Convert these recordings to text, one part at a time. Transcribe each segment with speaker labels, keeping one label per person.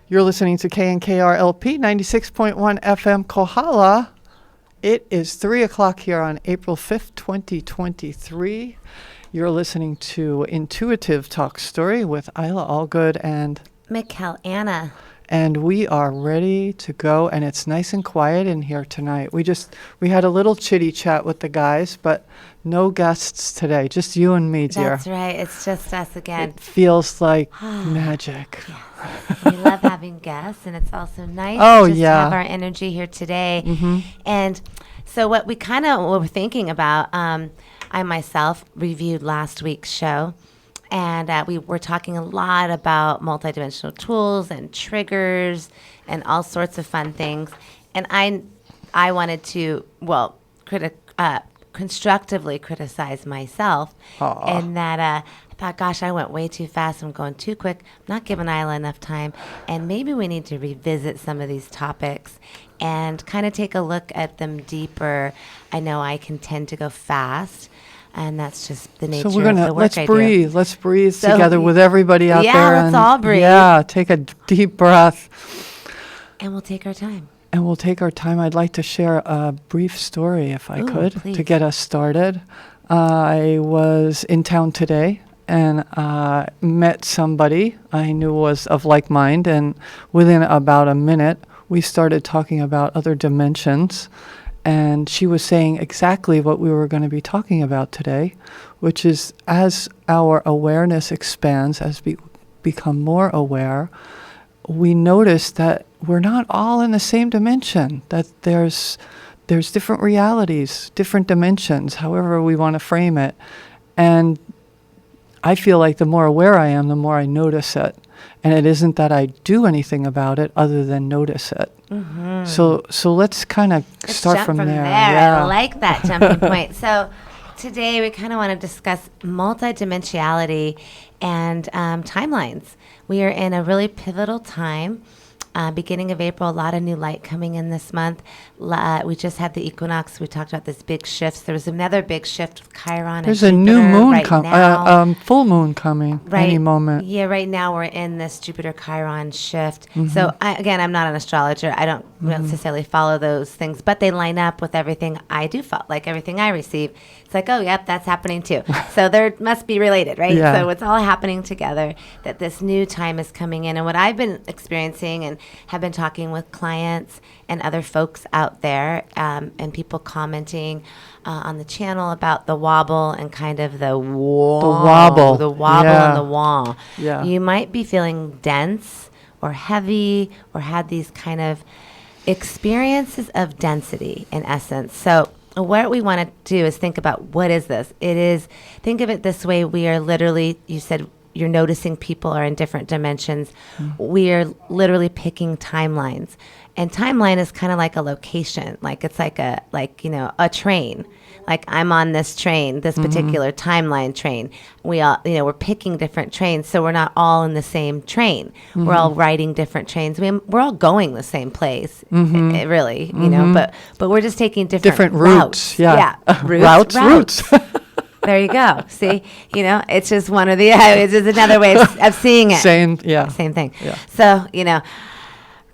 Speaker 1: You're listening to KNKRLP 96.1 FM Kohala. It is 3 o'clock here on April 5th, 2023. You're listening to Intuitive Talk Story with Eila Allgood and
Speaker 2: Michal Anna.
Speaker 1: And we are ready to go, and it's nice and quiet in here tonight. We had a little chitty chat with the guys, but no guests today, just you and me, dear.
Speaker 2: That's right, it's just us again.
Speaker 1: It feels like magic.
Speaker 2: Yes. We love having guests, and it's also nice to have our energy here today.
Speaker 1: Mm-hmm.
Speaker 2: And so what we kind of were thinking about, I myself reviewed last week's show, and we were talking a lot about multidimensional tools and triggers and all sorts of fun things. And I wanted to, constructively criticize myself.
Speaker 1: Aww.
Speaker 2: And that I thought, gosh, I went way too fast. I'm going too quick. I'm not giving Eila enough time. And maybe we need to revisit some of these topics and kind of take a look at them deeper. I know I can tend to go fast. And that's just the nature of the work I do.
Speaker 1: Let's breathe together with everybody out there.
Speaker 2: Yeah, let's all breathe.
Speaker 1: Yeah, take a deep breath.
Speaker 2: And we'll take our time.
Speaker 1: I'd like to share a brief story, if I could,
Speaker 2: please.
Speaker 1: to get us started. I was in town today and met somebody I knew was of like mind. And within about a minute, we started talking about other dimensions. And she was saying exactly what we were going to be talking about today, which is as our awareness expands, as we become more aware, we notice that we're not all in the same dimension, that there's different realities, different dimensions, however we want to frame it. And I feel like the more aware I am, the more I notice it. And it isn't that I do anything about it other than notice it. Mm-hmm. So let's kind of start from there.
Speaker 2: Yeah. I like that jumping point. So today we kind of want to discuss multidimensionality and timelines. We are in a really pivotal time. Beginning of April, a lot of new light coming in this month. We just had the equinox. We talked about this big shifts. There was another big shift with Chiron.
Speaker 1: There's
Speaker 2: and
Speaker 1: a
Speaker 2: Jupiter
Speaker 1: new moon
Speaker 2: now.
Speaker 1: full moon coming any moment.
Speaker 2: Yeah, right now we're in this Jupiter Chiron shift.
Speaker 1: Mm-hmm.
Speaker 2: So I'm not an astrologer. I don't necessarily follow those things, but they line up with everything I do follow, like everything I receive. It's like, oh, yep, that's happening too. So there must be related, right?
Speaker 1: Yeah.
Speaker 2: So it's all happening together, that this new time is coming in. And what I've been experiencing and have been talking with clients and other folks out there and people commenting on the channel about the wobble and kind of the wobble and the wah.
Speaker 1: Yeah.
Speaker 2: You might be feeling dense or heavy or had these kind of experiences of density in essence. So what we want to do is think about, what is this? Think of it this way. We are literally, you said, you're noticing people are in different dimensions. We are literally picking timelines. And timeline is kind of like a location. Like it's like a train. Like I'm on this train, this particular timeline train. We all, we're picking different trains. So we're not all in the same train. Mm-hmm. We're all riding different trains. We're all going the same place, really, but we're just taking different routes.
Speaker 1: Yeah.
Speaker 2: Routes. There you go. See, it's just one or the other. It's just another way of seeing it.
Speaker 1: Same thing.
Speaker 2: Yeah. So,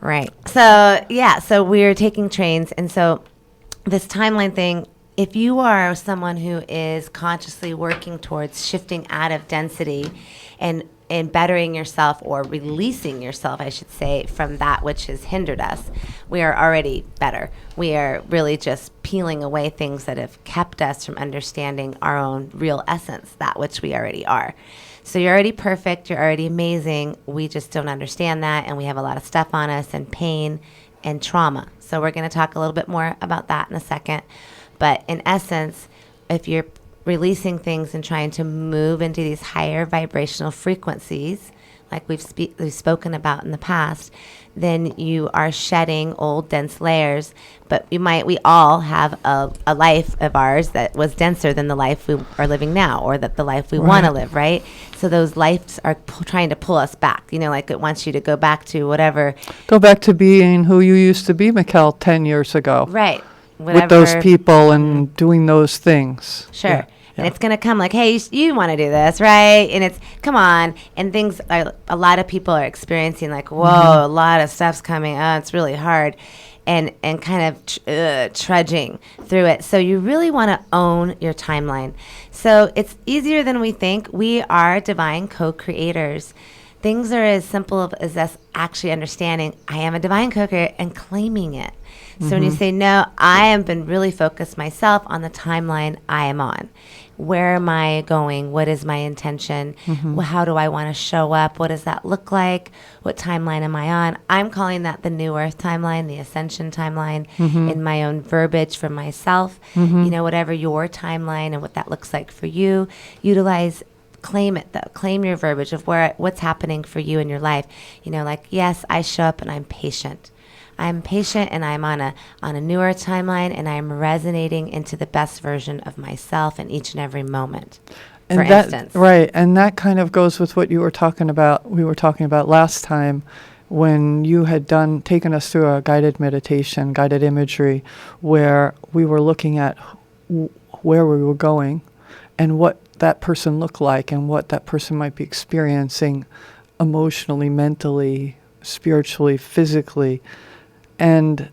Speaker 2: right. So we're taking trains. And so this timeline thing, if you are someone who is consciously working towards shifting out of density and bettering yourself, or releasing yourself, I should say, from that which has hindered us, we are already better. We are really just peeling away things that have kept us from understanding our own real essence, that which we already are. So you're already perfect. You're already amazing. We just don't understand that. And we have a lot of stuff on us, and pain and trauma. So we're going to talk a little bit more about that in a second. But in essence, if you're releasing things and trying to move into these higher vibrational frequencies, like we've spoken about in the past, then you are shedding old dense layers. But we all have a life of ours that was denser than the life we are living now, or that the life we want to live, right? So those lives are trying to pull us back, like it wants you to go back to whatever.
Speaker 1: Go back to being who you used to be, Michal, 10 years ago.
Speaker 2: Right.
Speaker 1: With those people and doing those things.
Speaker 2: Sure. And it's going to come like, hey, you want to do this, right? And it's, come on. And things are, a lot of people are experiencing like, whoa, a lot of stuff's coming. Oh, it's really hard. And kind of trudging through it. So you really want to own your timeline. So it's easier than we think. We are divine co-creators. Things are as simple as us actually understanding I am a divine co-creator and claiming it. So when you say, no, I have been really focused myself on the timeline I am on. Where am I going? What is my intention? How do I want to show up? What does that look like? What timeline am I on? I'm calling that the New Earth timeline, the Ascension timeline, in my own verbiage for myself. You know, whatever your timeline and what that looks like for you, utilize. Claim it though. Claim your verbiage of what's happening for you in your life. You know, like, yes, I show up and I'm patient. I'm patient and I'm on a newer timeline and I'm resonating into the best version of myself in each and every moment.
Speaker 1: And
Speaker 2: for instance.
Speaker 1: Right. And that kind of goes with what you were talking about. We were talking about last time when you had taken us through a guided meditation, guided imagery, where we were looking at where we were going and what that person looked like and what that person might be experiencing emotionally, mentally, spiritually, physically. And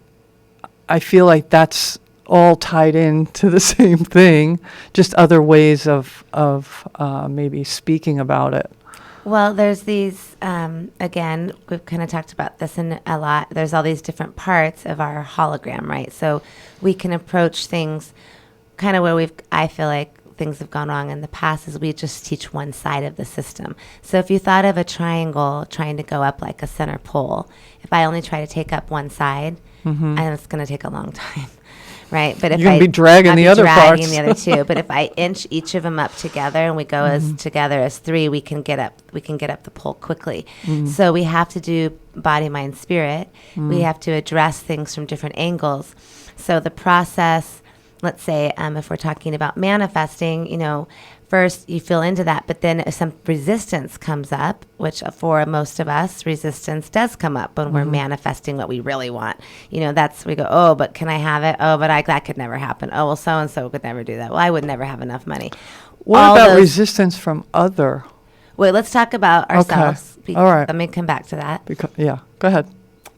Speaker 1: I feel like that's all tied into the same thing, just other ways of maybe speaking about it.
Speaker 2: Well, there's these, again, we've kind of talked about this in a lot. There's all these different parts of our hologram, right? So we can approach things kind of where I feel like things have gone wrong in the past is we just teach one side of the system. So if you thought of a triangle trying to go up like a center pole, if I only try to take up one side, and it's going to take a long time, right? But if
Speaker 1: you're going to be dragging the other parts.
Speaker 2: the other two. But if I inch each of them up together and we go as together as three, we can get up the pole quickly. So we have to do body, mind, spirit. We have to address things from different angles. So the process. Let's say if we're talking about manifesting, you know, first you feel into that, but then if some resistance comes up, which for most of us, resistance does come up when we're manifesting what we really want. You know, we go, oh, but can I have it? Oh, but that could never happen. Oh, well, so-and-so could never do that. Well, I would never have enough money.
Speaker 1: What about resistance from other?
Speaker 2: Wait, let's talk about ourselves.
Speaker 1: Okay. All right.
Speaker 2: Let me come back to that.
Speaker 1: Go ahead.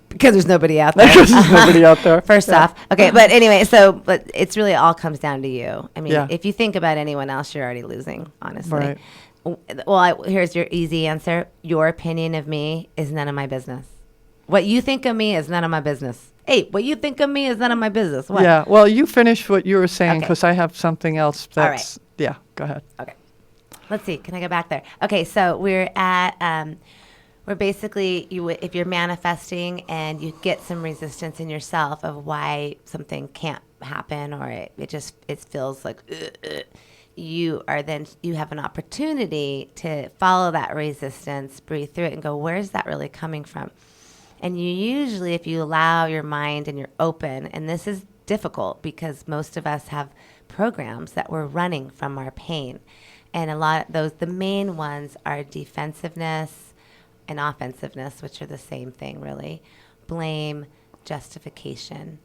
Speaker 2: Because there's nobody out there.
Speaker 1: There's nobody out there.
Speaker 2: First off. Okay, but anyway, but it's really all comes down to you. I mean, if you think about anyone else, you're already losing, honestly.
Speaker 1: Right.
Speaker 2: Well, here's your easy answer. Your opinion of me is none of my business. What you think of me is none of my business. Hey, what you think of me is none of my business. What?
Speaker 1: Yeah, well, you finish what you were saying because I have something else that's... All right. Yeah, go ahead.
Speaker 2: Okay. Let's see. Can I go back there? Okay, so we're at... where basically if you're manifesting and you get some resistance in yourself of why something can't happen or it feels like you have an opportunity to follow that resistance, breathe through it and go, where's that really coming from? And you usually, if you allow your mind and you're open, and this is difficult because most of us have programs that we're running from our pain. And a lot of the main ones are defensiveness, and offensiveness, which are the same thing, really. Blame, justification.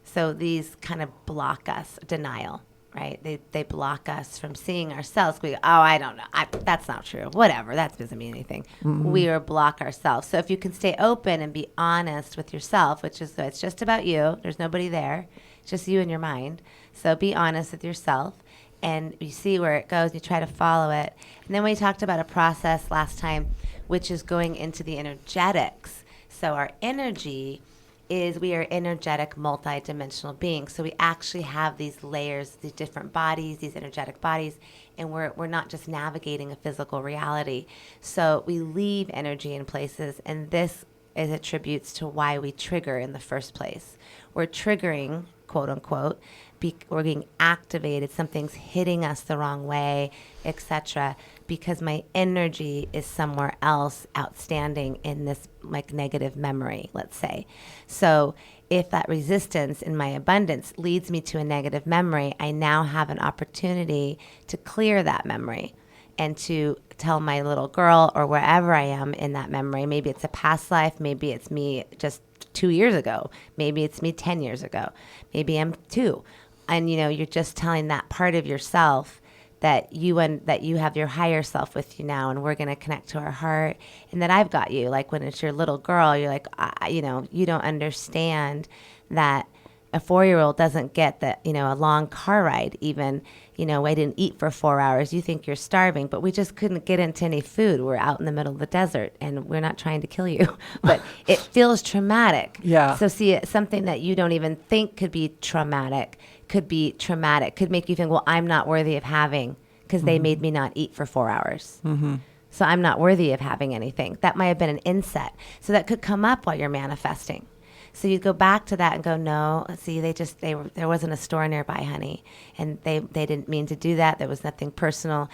Speaker 2: So these kind of block us. Denial, right? They block us from seeing ourselves. We go, oh, I don't know. That's not true. Whatever. That doesn't mean anything. We block ourselves. So if you can stay open and be honest with yourself, it's just about you. There's nobody there. It's just you and your mind. So be honest with yourself. And you see where it goes, you try to follow it. And then we talked about a process last time, which is going into the energetics. So our energy we are energetic, multidimensional beings. So we actually have these layers, these different bodies, these energetic bodies, and we're not just navigating a physical reality. So we leave energy in places, and this is attributes to why we trigger in the first place. We're triggering, quote unquote, we're getting activated, something's hitting us the wrong way, etc., because my energy is somewhere else outstanding in this like negative memory, let's say. So if that resistance in my abundance leads me to a negative memory, I now have an opportunity to clear that memory and to tell my little girl or wherever I am in that memory, maybe it's a past life, maybe it's me just 2 years ago, maybe it's me 10 years ago, maybe I'm 2. and you're just telling that part of yourself that you have your higher self with you now, and we're going to connect to our heart, and that I've got you. Like when it's your little girl, you're like, you don't understand that a 4-year-old doesn't get that, a long car ride even. I didn't eat for 4 hours. You think you're starving, but we just couldn't get into any food. We're out in the middle of the desert, and we're not trying to kill you, but it feels traumatic.
Speaker 1: Yeah.
Speaker 2: So see, it's something that you don't even think could be traumatic, could make you think, well, I'm not worthy of having, because they made me not eat for 4 hours. Mm-hmm. So I'm not worthy of having anything. That might have been an inset. So that could come up while you're manifesting. So you go back to that and go, no, see, there wasn't a store nearby, honey. And they didn't mean to do that. There was nothing personal.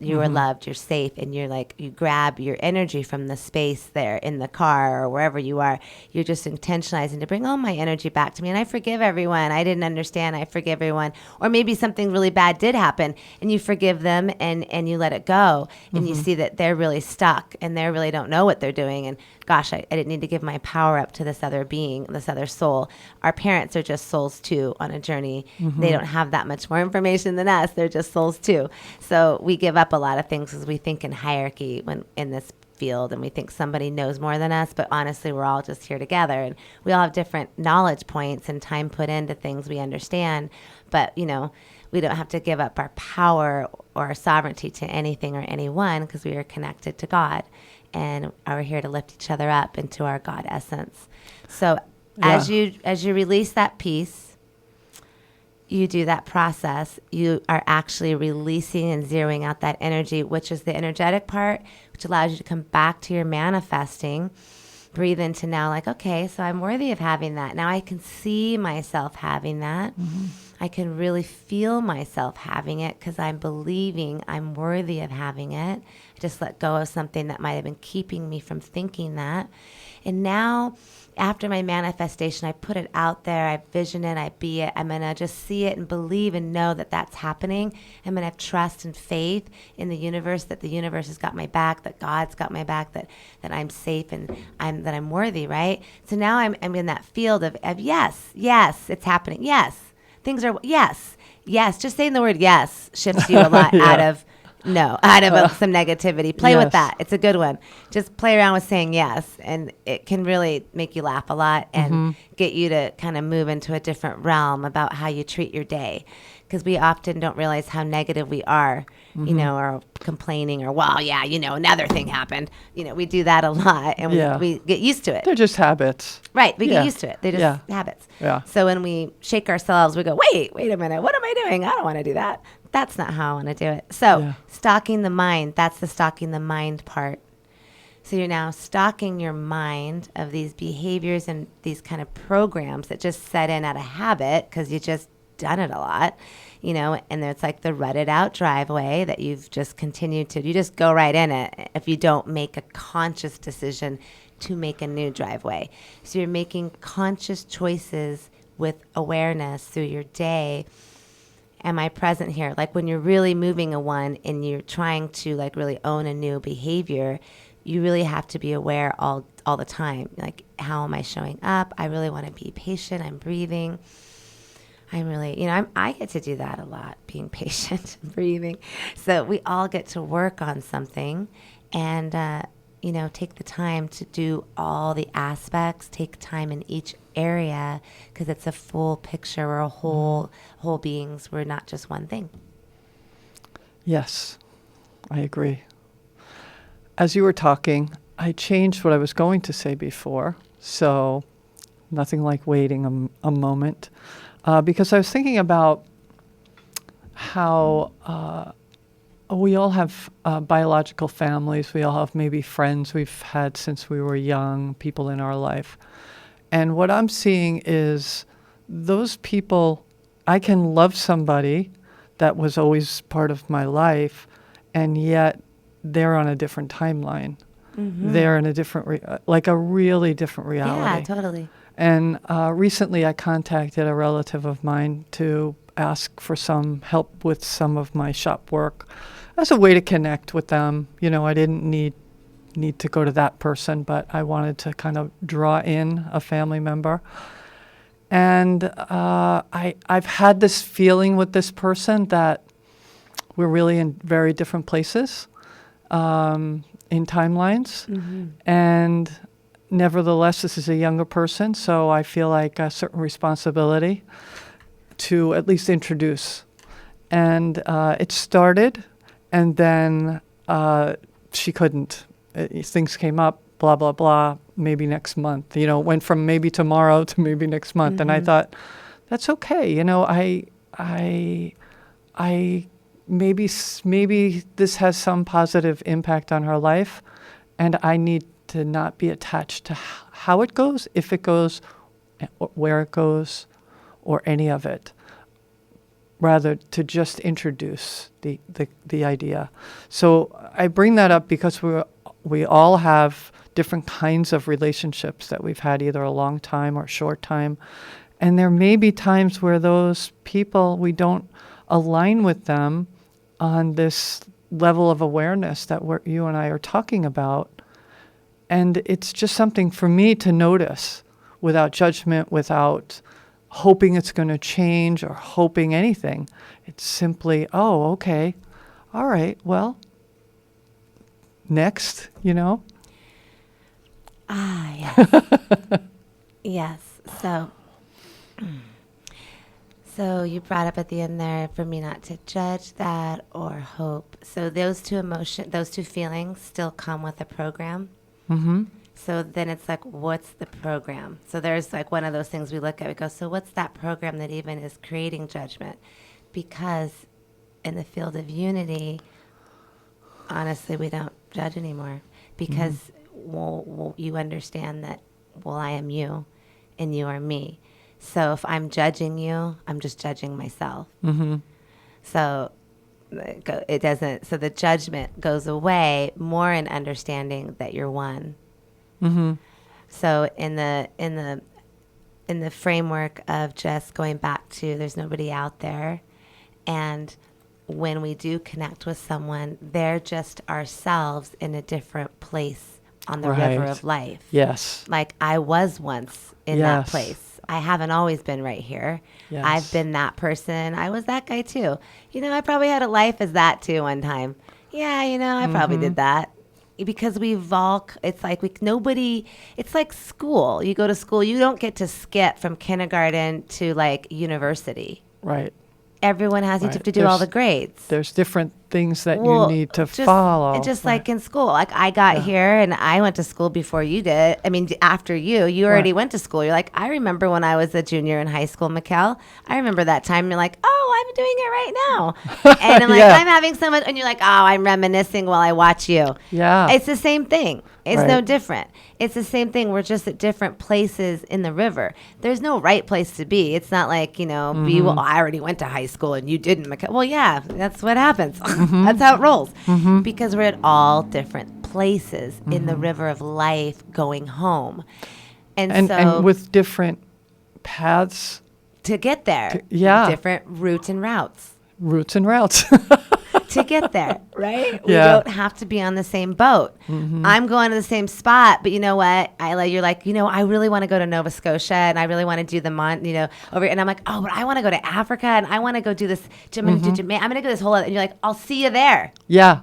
Speaker 2: You were loved, you're safe. And you're like, you grab your energy from the space there in the car or wherever you are. You're just intentionalizing to bring all my energy back to me. And I forgive everyone. I didn't understand. I forgive everyone. Or maybe something really bad did happen and you forgive them and you let it go. And you see that they're really stuck and they really don't know what they're doing. And gosh, I didn't need to give my power up to this other being, this other soul. Our parents are just souls too on a journey. They don't have that much more information than us. They're just souls too. So we give up a lot of things because we think in hierarchy when in this field, and we think somebody knows more than us, but honestly, we're all just here together, and we all have different knowledge points and time put into things we understand. But we don't have to give up our power or our sovereignty to anything or anyone, because we are connected to God and are here to lift each other up into our God essence. So as you release that piece, you do that process, you are actually releasing and zeroing out that energy, which is the energetic part, which allows you to come back to your manifesting. Breathe into now, like, okay, so I'm worthy of having that. Now I can see myself having that. I can really feel myself having it because I'm believing I'm worthy of having it. I just let go of something that might have been keeping me from thinking that. And now, after my manifestation, I put it out there, I vision it, I be it. I'm going to just see it and believe and know that that's happening. I'm going to have trust and faith in the universe, that the universe has got my back, that God's got my back, that I'm safe and that I'm worthy, right? So now I'm in that field of yes, it's happening. Yes. Things are, yes. Just saying the word yes shifts you a lot out of some negativity. Play with that. It's a good one. Just play around with saying yes, and it can really make you laugh a lot and get you to kind of move into a different realm about how you treat your day. Because we often don't realize how negative we are, or complaining, or, another thing happened. We do that a lot, and we get used to it.
Speaker 1: They're just habits.
Speaker 2: Right. We get used to it. They're just habits.
Speaker 1: Yeah.
Speaker 2: So when we shake ourselves, we go, wait a minute. What am I doing? I don't want to do that. That's not how I want to do it. So stalking the mind, that's the stalking the mind part. So you're now stalking your mind of these behaviors and these kind of programs that just set in out of habit because you just done it a lot, and it's like the rutted out driveway that you've just continued to, you just go right in it if you don't make a conscious decision to make a new driveway. So you're making conscious choices with awareness through your day. Am I present here? Like when you're really moving a one and you're trying to like really own a new behavior, you really have to be aware all the time. Like, how am I showing up? I really want to be patient. I'm breathing. I'm really, I get to do that a lot, being patient, breathing. So we all get to work on something and, take the time to do all the aspects, take time in each area, because it's a full picture. We're a whole beings. We're not just one thing.
Speaker 1: Yes, I agree. As you were talking, I changed what I was going to say before. So nothing like waiting a moment. Because I was thinking about how we all have biological families. We all have maybe friends we've had since we were young, people in our life. And what I'm seeing is those people, I can love somebody that was always part of my life, and yet they're on a different timeline. They're in a different, like a really different reality.
Speaker 2: Yeah, totally.
Speaker 1: And recently I contacted a relative of mine to ask for some help with some of my shop work as a way to connect with them. I didn't need to go to that person, but I wanted to kind of draw in a family member. And I've had this feeling with this person that we're really in very different places in timelines. And nevertheless, this is a younger person, so I feel like a certain responsibility to at least introduce. And it started, and then she couldn't. Things came up, blah, blah, blah, maybe next month. You know, it went from maybe tomorrow to maybe next month. And I thought, that's okay. You know, I maybe this has some positive impact on her life, and I need to not be attached to how it goes, if it goes, where it goes, or any of it. Rather to just introduce the idea. So I bring that up because we all have different kinds of relationships that we've had, either a long time or short time. And there may be times where those people, we don't align with them on this level of awareness that you and I are talking about. And it's just something for me to notice without judgment, without hoping it's going to change or hoping anything. It's simply, oh, okay, all right, well, next, you know?
Speaker 2: Yes. Yes. So you brought up at the end there for me not to judge that or hope. So those two feelings still come with a program. So then it's like, what's the program? So there's like one of those things we look at, we go, so what's that program that even is creating judgment? Because in the field of unity, honestly, we don't judge anymore because well, you understand that, well, I am you and you are me. So if I'm judging you, I'm just judging myself. So it doesn't, so the judgment goes away more in understanding that you're one. So in the framework of just going back to there's nobody out there, and when we do connect with someone, they're just ourselves in a different place on the river of life.
Speaker 1: Yes.
Speaker 2: Like I was once in that place. I haven't always been right here.
Speaker 1: Yes.
Speaker 2: I've been that person. I was that guy too. You know, I probably had a life as that too one time. Yeah, you know, I probably did that. Because we've all, it's like it's like school. You go to school, you don't get to skip from kindergarten to like university.
Speaker 1: Right.
Speaker 2: Everyone has, you have to do all the grades.
Speaker 1: There's different things that you need to follow.
Speaker 2: Just like in school. Like I got here and I went to school before you did. I mean, after you already went to school. You're like, I remember when I was a junior in high school, Michal. I remember that time. You're like, oh, I'm doing it right now. And I'm like, I'm having so much. And you're like, oh, I'm reminiscing while I watch you.
Speaker 1: Yeah.
Speaker 2: It's the same thing. It's no different. It's the same thing. We're just at different places in the river. There's no right place to be. It's not like, you know, I already went to high school and you didn't. Well, yeah, that's what happens. That's how it rolls. Because we're at all different places in the river of life going home. And
Speaker 1: with different paths.
Speaker 2: To get there. Different routes and routes.
Speaker 1: Roots and routes.
Speaker 2: To get there, right? We don't have to be on the same boat. I'm going to the same spot, but you know what, Eila, you're like, you know, I really want to go to Nova Scotia and I really want to do over. And I'm like, oh, but I want to go to Africa and I want to go do this. I'm going to do Jamaica. I'm going to go this whole other. And you're like, I'll see you there.
Speaker 1: Yeah.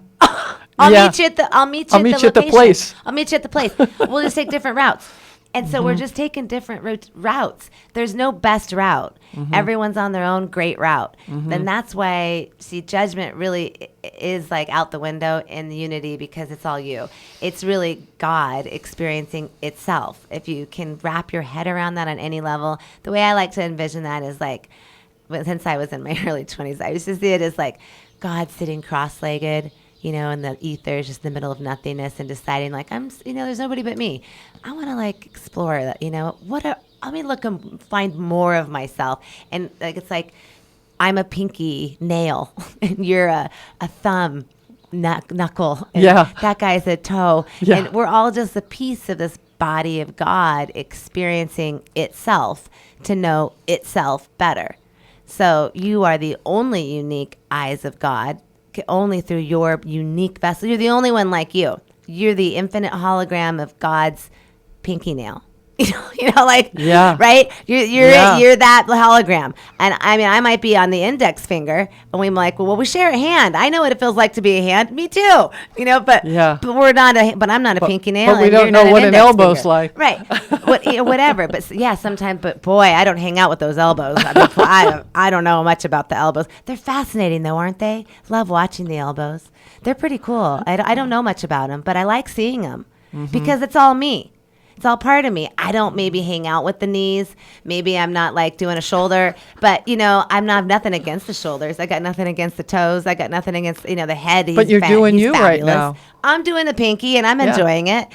Speaker 2: I'll meet you at the
Speaker 1: place.
Speaker 2: I'll meet you at the place. We'll just take different routes. And so we're just taking different routes. There's no best route. Everyone's on their own great route. And that's why, judgment really is like out the window in the unity because it's all you. It's really God experiencing itself. If you can wrap your head around that on any level, the way I like to envision that is like, since I was in my early 20s, I used to see it as like God sitting cross-legged, you know, in the ether, just in the middle of nothingness and deciding like, there's nobody but me. I want to like explore that, you know, let me look and find more of myself. And like, it's like, I'm a pinky nail and you're a thumb knuckle. And that guy's a toe. Yeah. And we're all just a piece of this body of God experiencing itself to know itself better. So you are the only unique eyes of God, only through your unique vessel. You're the only one like you. You're the infinite hologram of God's pinky nail. Like,
Speaker 1: Yeah.
Speaker 2: right?
Speaker 1: Yeah.
Speaker 2: You're that hologram. And I mean, I might be on the index finger, and we're like, well, we share a hand. I know what it feels like to be a hand. Me too. But
Speaker 1: Yeah.
Speaker 2: but we're not but I'm not a pinky nail.
Speaker 1: but we
Speaker 2: and
Speaker 1: don't
Speaker 2: you're
Speaker 1: know
Speaker 2: not
Speaker 1: what an
Speaker 2: index
Speaker 1: elbow's
Speaker 2: finger.
Speaker 1: like.
Speaker 2: Right. Whatever. But yeah, sometimes. But boy, I don't hang out with those elbows. I don't know much about the elbows. They're fascinating, though, aren't they? Love watching the elbows. They're pretty cool. I don't know much about them, but I like seeing them because it's all me. It's all part of me. I don't maybe hang out with the knees. Maybe I'm not like doing a shoulder, but I'm not nothing against the shoulders. I got nothing against the toes. I got nothing against the head.
Speaker 1: But you're doing
Speaker 2: he's
Speaker 1: you
Speaker 2: fabulous.
Speaker 1: right now.
Speaker 2: I'm doing the pinky and I'm enjoying it.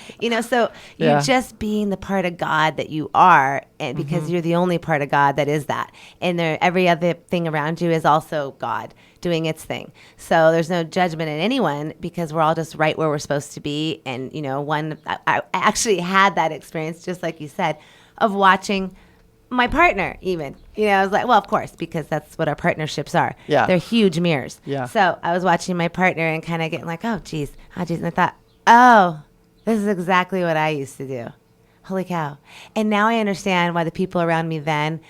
Speaker 2: So
Speaker 1: Yeah.
Speaker 2: you're just being the part of God that you are, and because you're the only part of God that is that. And every other thing around you is also God doing its thing. So there's no judgment in anyone because we're all just right where we're supposed to be. And I actually had that experience, just like you said, of watching my partner even. I was like, well, of course, because that's what our partnerships are.
Speaker 1: Yeah.
Speaker 2: They're huge mirrors.
Speaker 1: Yeah.
Speaker 2: So I was watching my partner and kind of getting like, oh, geez. And I thought, oh, this is exactly what I used to do. Holy cow. And now I understand why the people around me then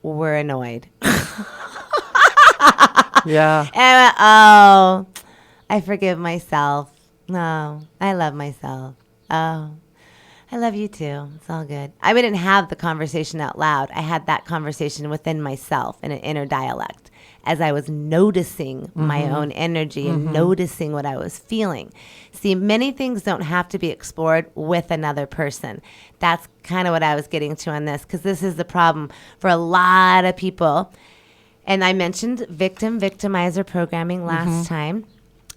Speaker 2: were annoyed.
Speaker 1: Yeah.
Speaker 2: And I went, oh, I forgive myself. No, I love myself. Oh, I love you too. It's all good. I didn't have the conversation out loud. I had that conversation within myself in an inner dialect as I was noticing my own energy and noticing what I was feeling. See, many things don't have to be explored with another person. That's kind of what I was getting to on this, because this is the problem for a lot of people. And I mentioned victimizer programming last time,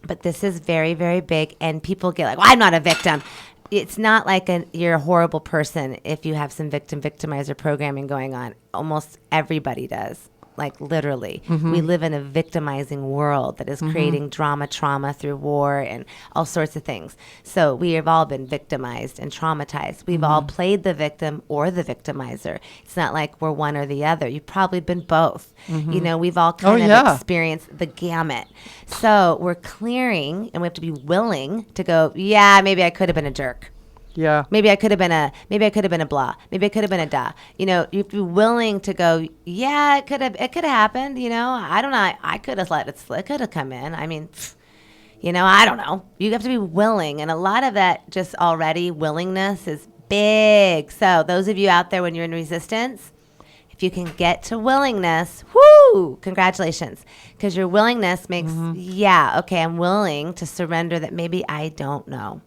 Speaker 2: but this is very, very big. And people get like, well, I'm not a victim. It's not like you're a horrible person if you have some victimizer programming going on. Almost everybody does. Like literally. We live in a victimizing world that is creating trauma through war and all sorts of things. So we have all been victimized and traumatized. We've all played the victim or the victimizer. It's not like we're one or the other. You've probably been both. We've all kind of experienced the gamut. So we're clearing, and we have to be willing to go, yeah, maybe I could have been a jerk.
Speaker 1: Yeah.
Speaker 2: Maybe I could have been a blah. Maybe I could have been a da. You'd be willing to go, yeah, it could have happened. I don't know. I could have let it slip. It could have come in. I mean, I don't know. You have to be willing. And a lot of that just already willingness is big. So those of you out there, when you're in resistance, if you can get to willingness, whoo, congratulations. Because your willingness makes, I'm willing to surrender that maybe I don't know.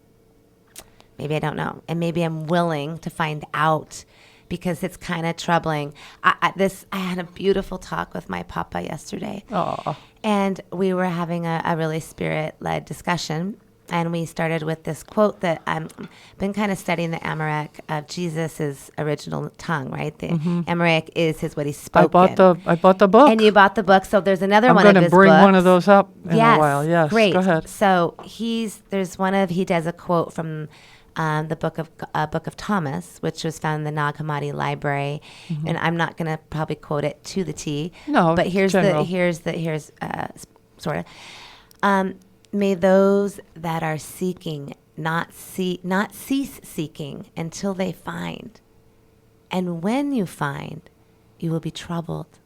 Speaker 2: Maybe I don't know. And maybe I'm willing to find out, because it's kind of troubling. I had a beautiful talk with my papa yesterday.
Speaker 1: Aw.
Speaker 2: And we were having a really spirit-led discussion. And we started with this quote that I've been kind of studying the Amharic of Jesus' original tongue, right? The Amharic is what he spoke
Speaker 1: I bought the book.
Speaker 2: And you bought the book. So there's another
Speaker 1: I'm
Speaker 2: one of
Speaker 1: going
Speaker 2: his
Speaker 1: to bring
Speaker 2: books.
Speaker 1: one of those up in a while. Yes.
Speaker 2: Great.
Speaker 1: Go ahead.
Speaker 2: So he does a quote from the book of Thomas, which was found in the Nag Hammadi library, and I'm not going to probably quote it to the T.
Speaker 1: No,
Speaker 2: but here's sort of. May those that are seeking not cease seeking until they find, and when you find, you will be troubled.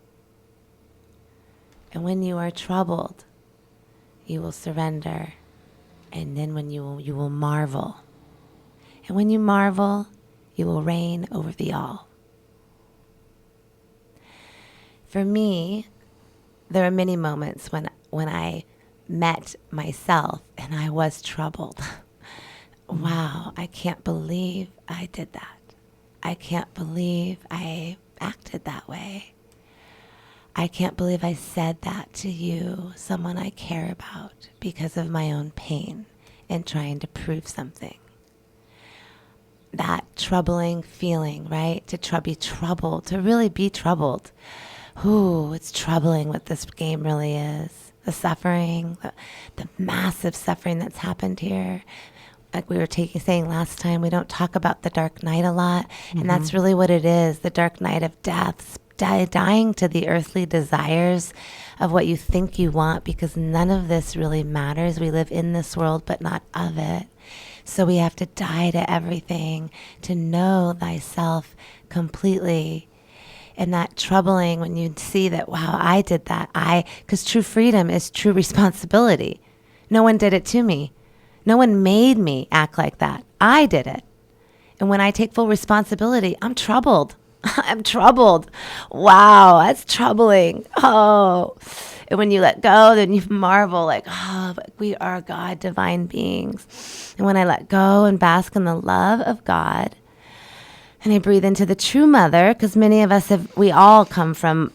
Speaker 2: And when you are troubled, you will surrender, and then when you will marvel. And when you marvel, you will reign over the all. For me, there are many moments when I met myself and I was troubled. Wow, I can't believe I did that. I can't believe I acted that way. I can't believe I said that to you, someone I care about, because of my own pain and trying to prove something. That troubling feeling, right? Be troubled, to really be troubled. Ooh, it's troubling what this game really is. The suffering, the massive suffering that's happened here. Like we were saying last time, we don't talk about the dark night a lot. And that's really what it is, the dark night of death, dying to the earthly desires of what you think you want, because none of this really matters. We live in this world, but not of it. So we have to die to everything to know thyself completely. And that troubling when you see that, wow, I did that. Because true freedom is true responsibility. No one did it to me. No one made me act like that. I did it. And when I take full responsibility, I'm troubled. I'm troubled. Wow, that's troubling. Oh. And when you let go, then you marvel like, oh, but we are God, divine beings. And when I let go and bask in the love of God, and I breathe into the true mother, because many of us we all come from,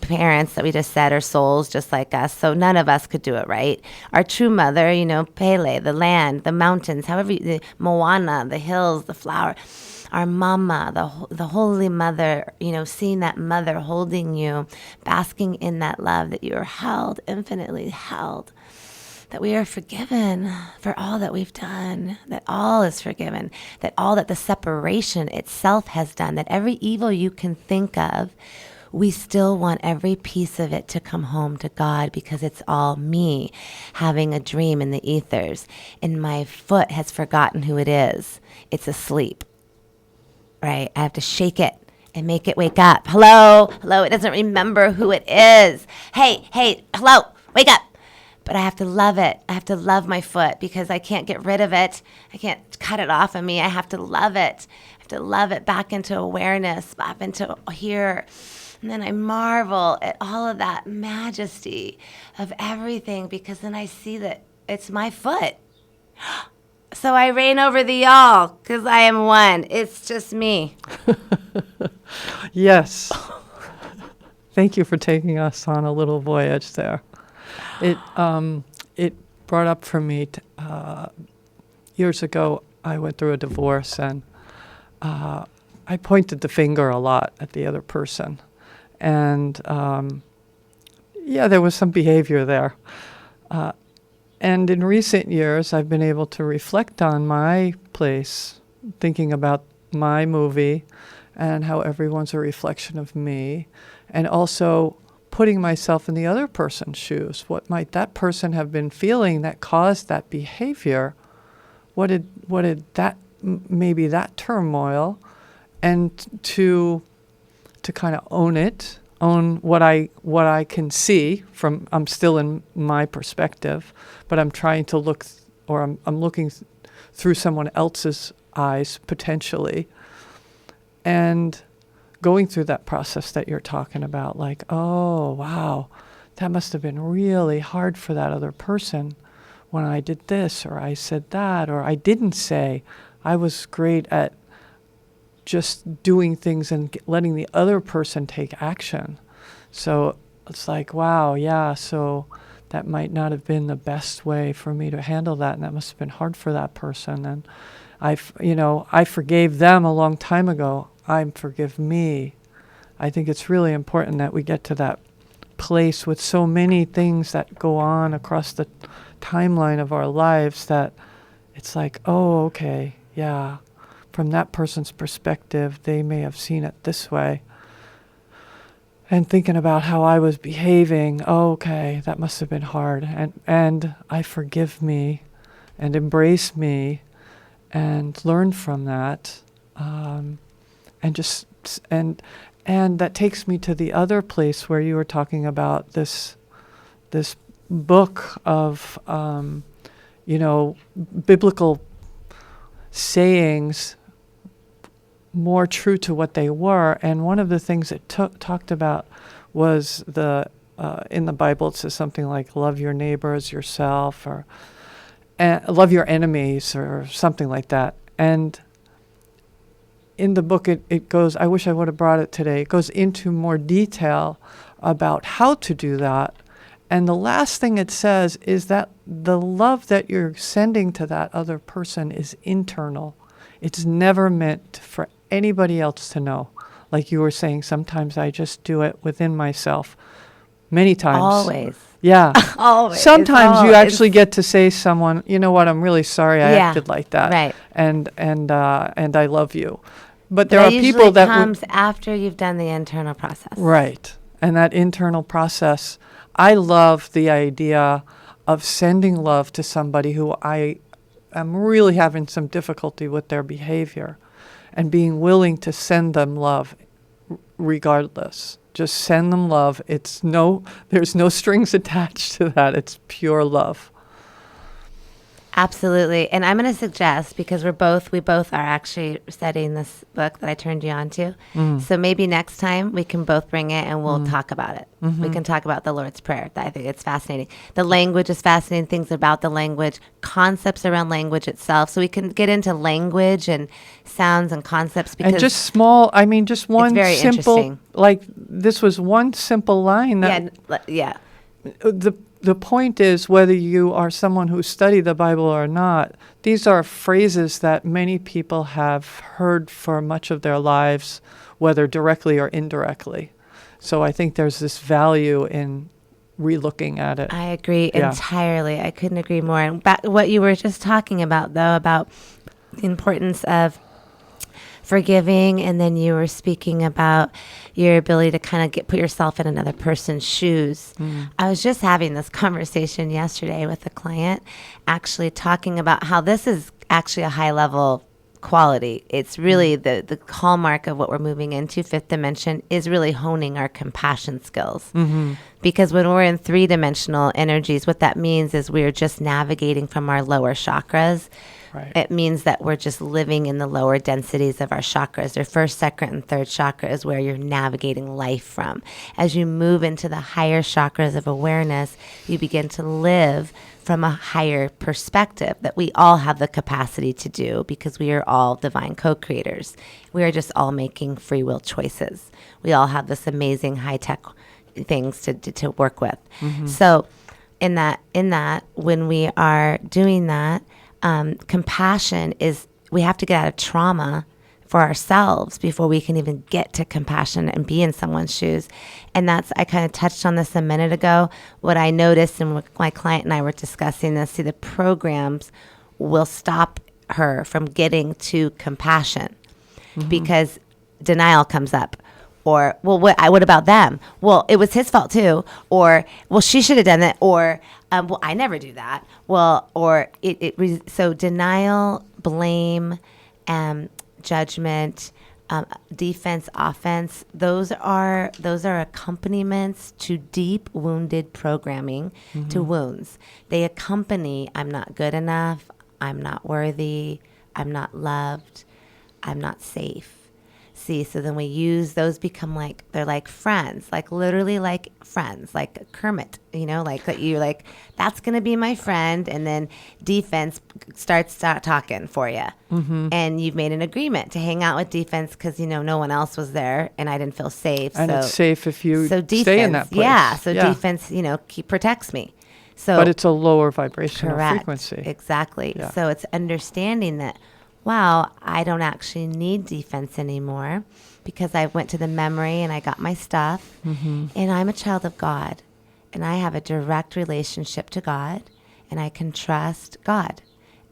Speaker 2: parents that we just said are souls just like us. So none of us could do it, right? Our true mother, Pele, the land, the mountains, the Moana, the hills, the flower, our mama, the holy mother, seeing that mother holding you, basking in that love that you are held, infinitely held. That we are forgiven for all that we've done, that all is forgiven, that all that the separation itself has done, that every evil you can think of, we still want every piece of it to come home to God because it's all me having a dream in the ethers. And my foot has forgotten who it is. It's asleep, right? I have to shake it and make it wake up. Hello, it doesn't remember who it is. Hey, hello, wake up. But I have to love it. I have to love my foot because I can't get rid of it. I can't cut it off of me. I have to love it. I have to love it back into awareness, back into here. And then I marvel at all of that majesty of everything because then I see that it's my foot. So I reign over the all because I am one. It's just me.
Speaker 1: Yes. Thank you for taking us on a little voyage there. It brought up for me years ago. I went through a divorce, and I pointed the finger a lot at the other person, and there was some behavior there. And in recent years, I've been able to reflect on my place, thinking about my movie, and how everyone's a reflection of me, and also putting myself in the other person's shoes. What might that person have been feeling that caused that behavior? What did that maybe that turmoil, and to kind of own what I can see from. I'm still in my perspective, but I'm trying to look, I'm looking through someone else's eyes potentially, and going through that process that you're talking about, like, oh, wow, that must have been really hard for that other person when I did this, or I said that, or I didn't say. I was great at just doing things and letting the other person take action. So it's like, wow, yeah, so that might not have been the best way for me to handle that, and that must have been hard for that person. And I forgave them a long time ago. Forgive me. I think it's really important that we get to that place with so many things that go on across the timeline of our lives that it's like, oh, okay, yeah. From that person's perspective, they may have seen it this way. And thinking about how I was behaving, oh, okay, that must have been hard. And I forgive me and embrace me and learn from that. And that takes me to the other place where you were talking about this book of biblical sayings more true to what they were. And one of the things it talked about was in the Bible it says something like love your neighbor as yourself, or love your enemies, or something like that. And in the book, it goes, I wish I would have brought it today, it goes into more detail about how to do that. And the last thing it says is that the love that you're sending to that other person is internal. It's never meant for anybody else to know. Like you were saying, sometimes I just do it within myself. Many times.
Speaker 2: Always.
Speaker 1: Yeah.
Speaker 2: Always.
Speaker 1: Sometimes you actually get to say to someone, you know what, I'm really sorry I acted like that.
Speaker 2: Right.
Speaker 1: And I love you. But there are people that
Speaker 2: comes after you've done the internal process.
Speaker 1: Right. And that internal process, I love the idea of sending love to somebody who I am really having some difficulty with their behavior, and being willing to send them love regardless. Just send them love. There's no strings attached to that. It's pure love.
Speaker 2: Absolutely. And I'm going to suggest, because we both are actually studying this book that I turned you on to. So maybe next time we can both bring it and we'll talk about it. We can talk about the Lord's Prayer. I think it's fascinating. The language is fascinating, things about the language, concepts around language itself. So we can get into language and sounds and concepts, because
Speaker 1: And just one
Speaker 2: very
Speaker 1: simple,
Speaker 2: interesting.
Speaker 1: like this was one simple line that
Speaker 2: yeah.
Speaker 1: the point is, whether you are someone who studied the Bible or not, these are phrases that many people have heard for much of their lives, whether directly or indirectly. So I think there's this value in relooking at it.
Speaker 2: I agree entirely. I couldn't agree more. And what you were just talking about, though, about the importance of forgiving, and then you were speaking about your ability to kind of put yourself in another person's shoes. I was just having this conversation yesterday with a client, actually talking about how this is actually a high level quality. It's really the hallmark of what we're moving into. Fifth dimension is really honing our compassion skills. Because when we're in 3-dimensional energies, what that means is we're just navigating from our lower chakras.
Speaker 1: Right.
Speaker 2: It means that we're just living in the lower densities of our chakras. Their first, second, and third chakra is where you're navigating life from. As you move into the higher chakras of awareness, you begin to live from a higher perspective that we all have the capacity to do, because we are all divine co-creators. We are just all making free will choices. We all have this amazing high-tech things to work with. So in that, when we are doing that, compassion is, we have to get out of trauma for ourselves before we can even get to compassion and be in someone's shoes. And I kind of touched on this a minute ago. What I noticed, and what my client and I were discussing this, the programs will stop her from getting to compassion because denial comes up. Or, well, what about them? Well, it was his fault too. Or, well, she should have done that. Or, well, I never do that. Well, or so denial, blame, judgment, defense, offense. Those are accompaniments to deep wounded programming, to wounds. They accompany, I'm not good enough, I'm not worthy, I'm not loved, I'm not safe. See, so then we use those, become like, they're like friends, like literally like friends, like Kermit, like that you're like, that's going to be my friend. And then defense starts talking for you. And you've made an agreement to hang out with defense because, no one else was there and I didn't feel safe.
Speaker 1: And it's safe if you
Speaker 2: defense,
Speaker 1: stay in that place.
Speaker 2: Yeah. So defense, protects me. So,
Speaker 1: but it's a lower vibrational
Speaker 2: correct,
Speaker 1: frequency.
Speaker 2: Exactly.
Speaker 1: Yeah.
Speaker 2: So it's understanding that, wow, I don't actually need defense anymore because I went to the memory and I got my stuff. And I'm a child of God. And I have a direct relationship to God. And I can trust God.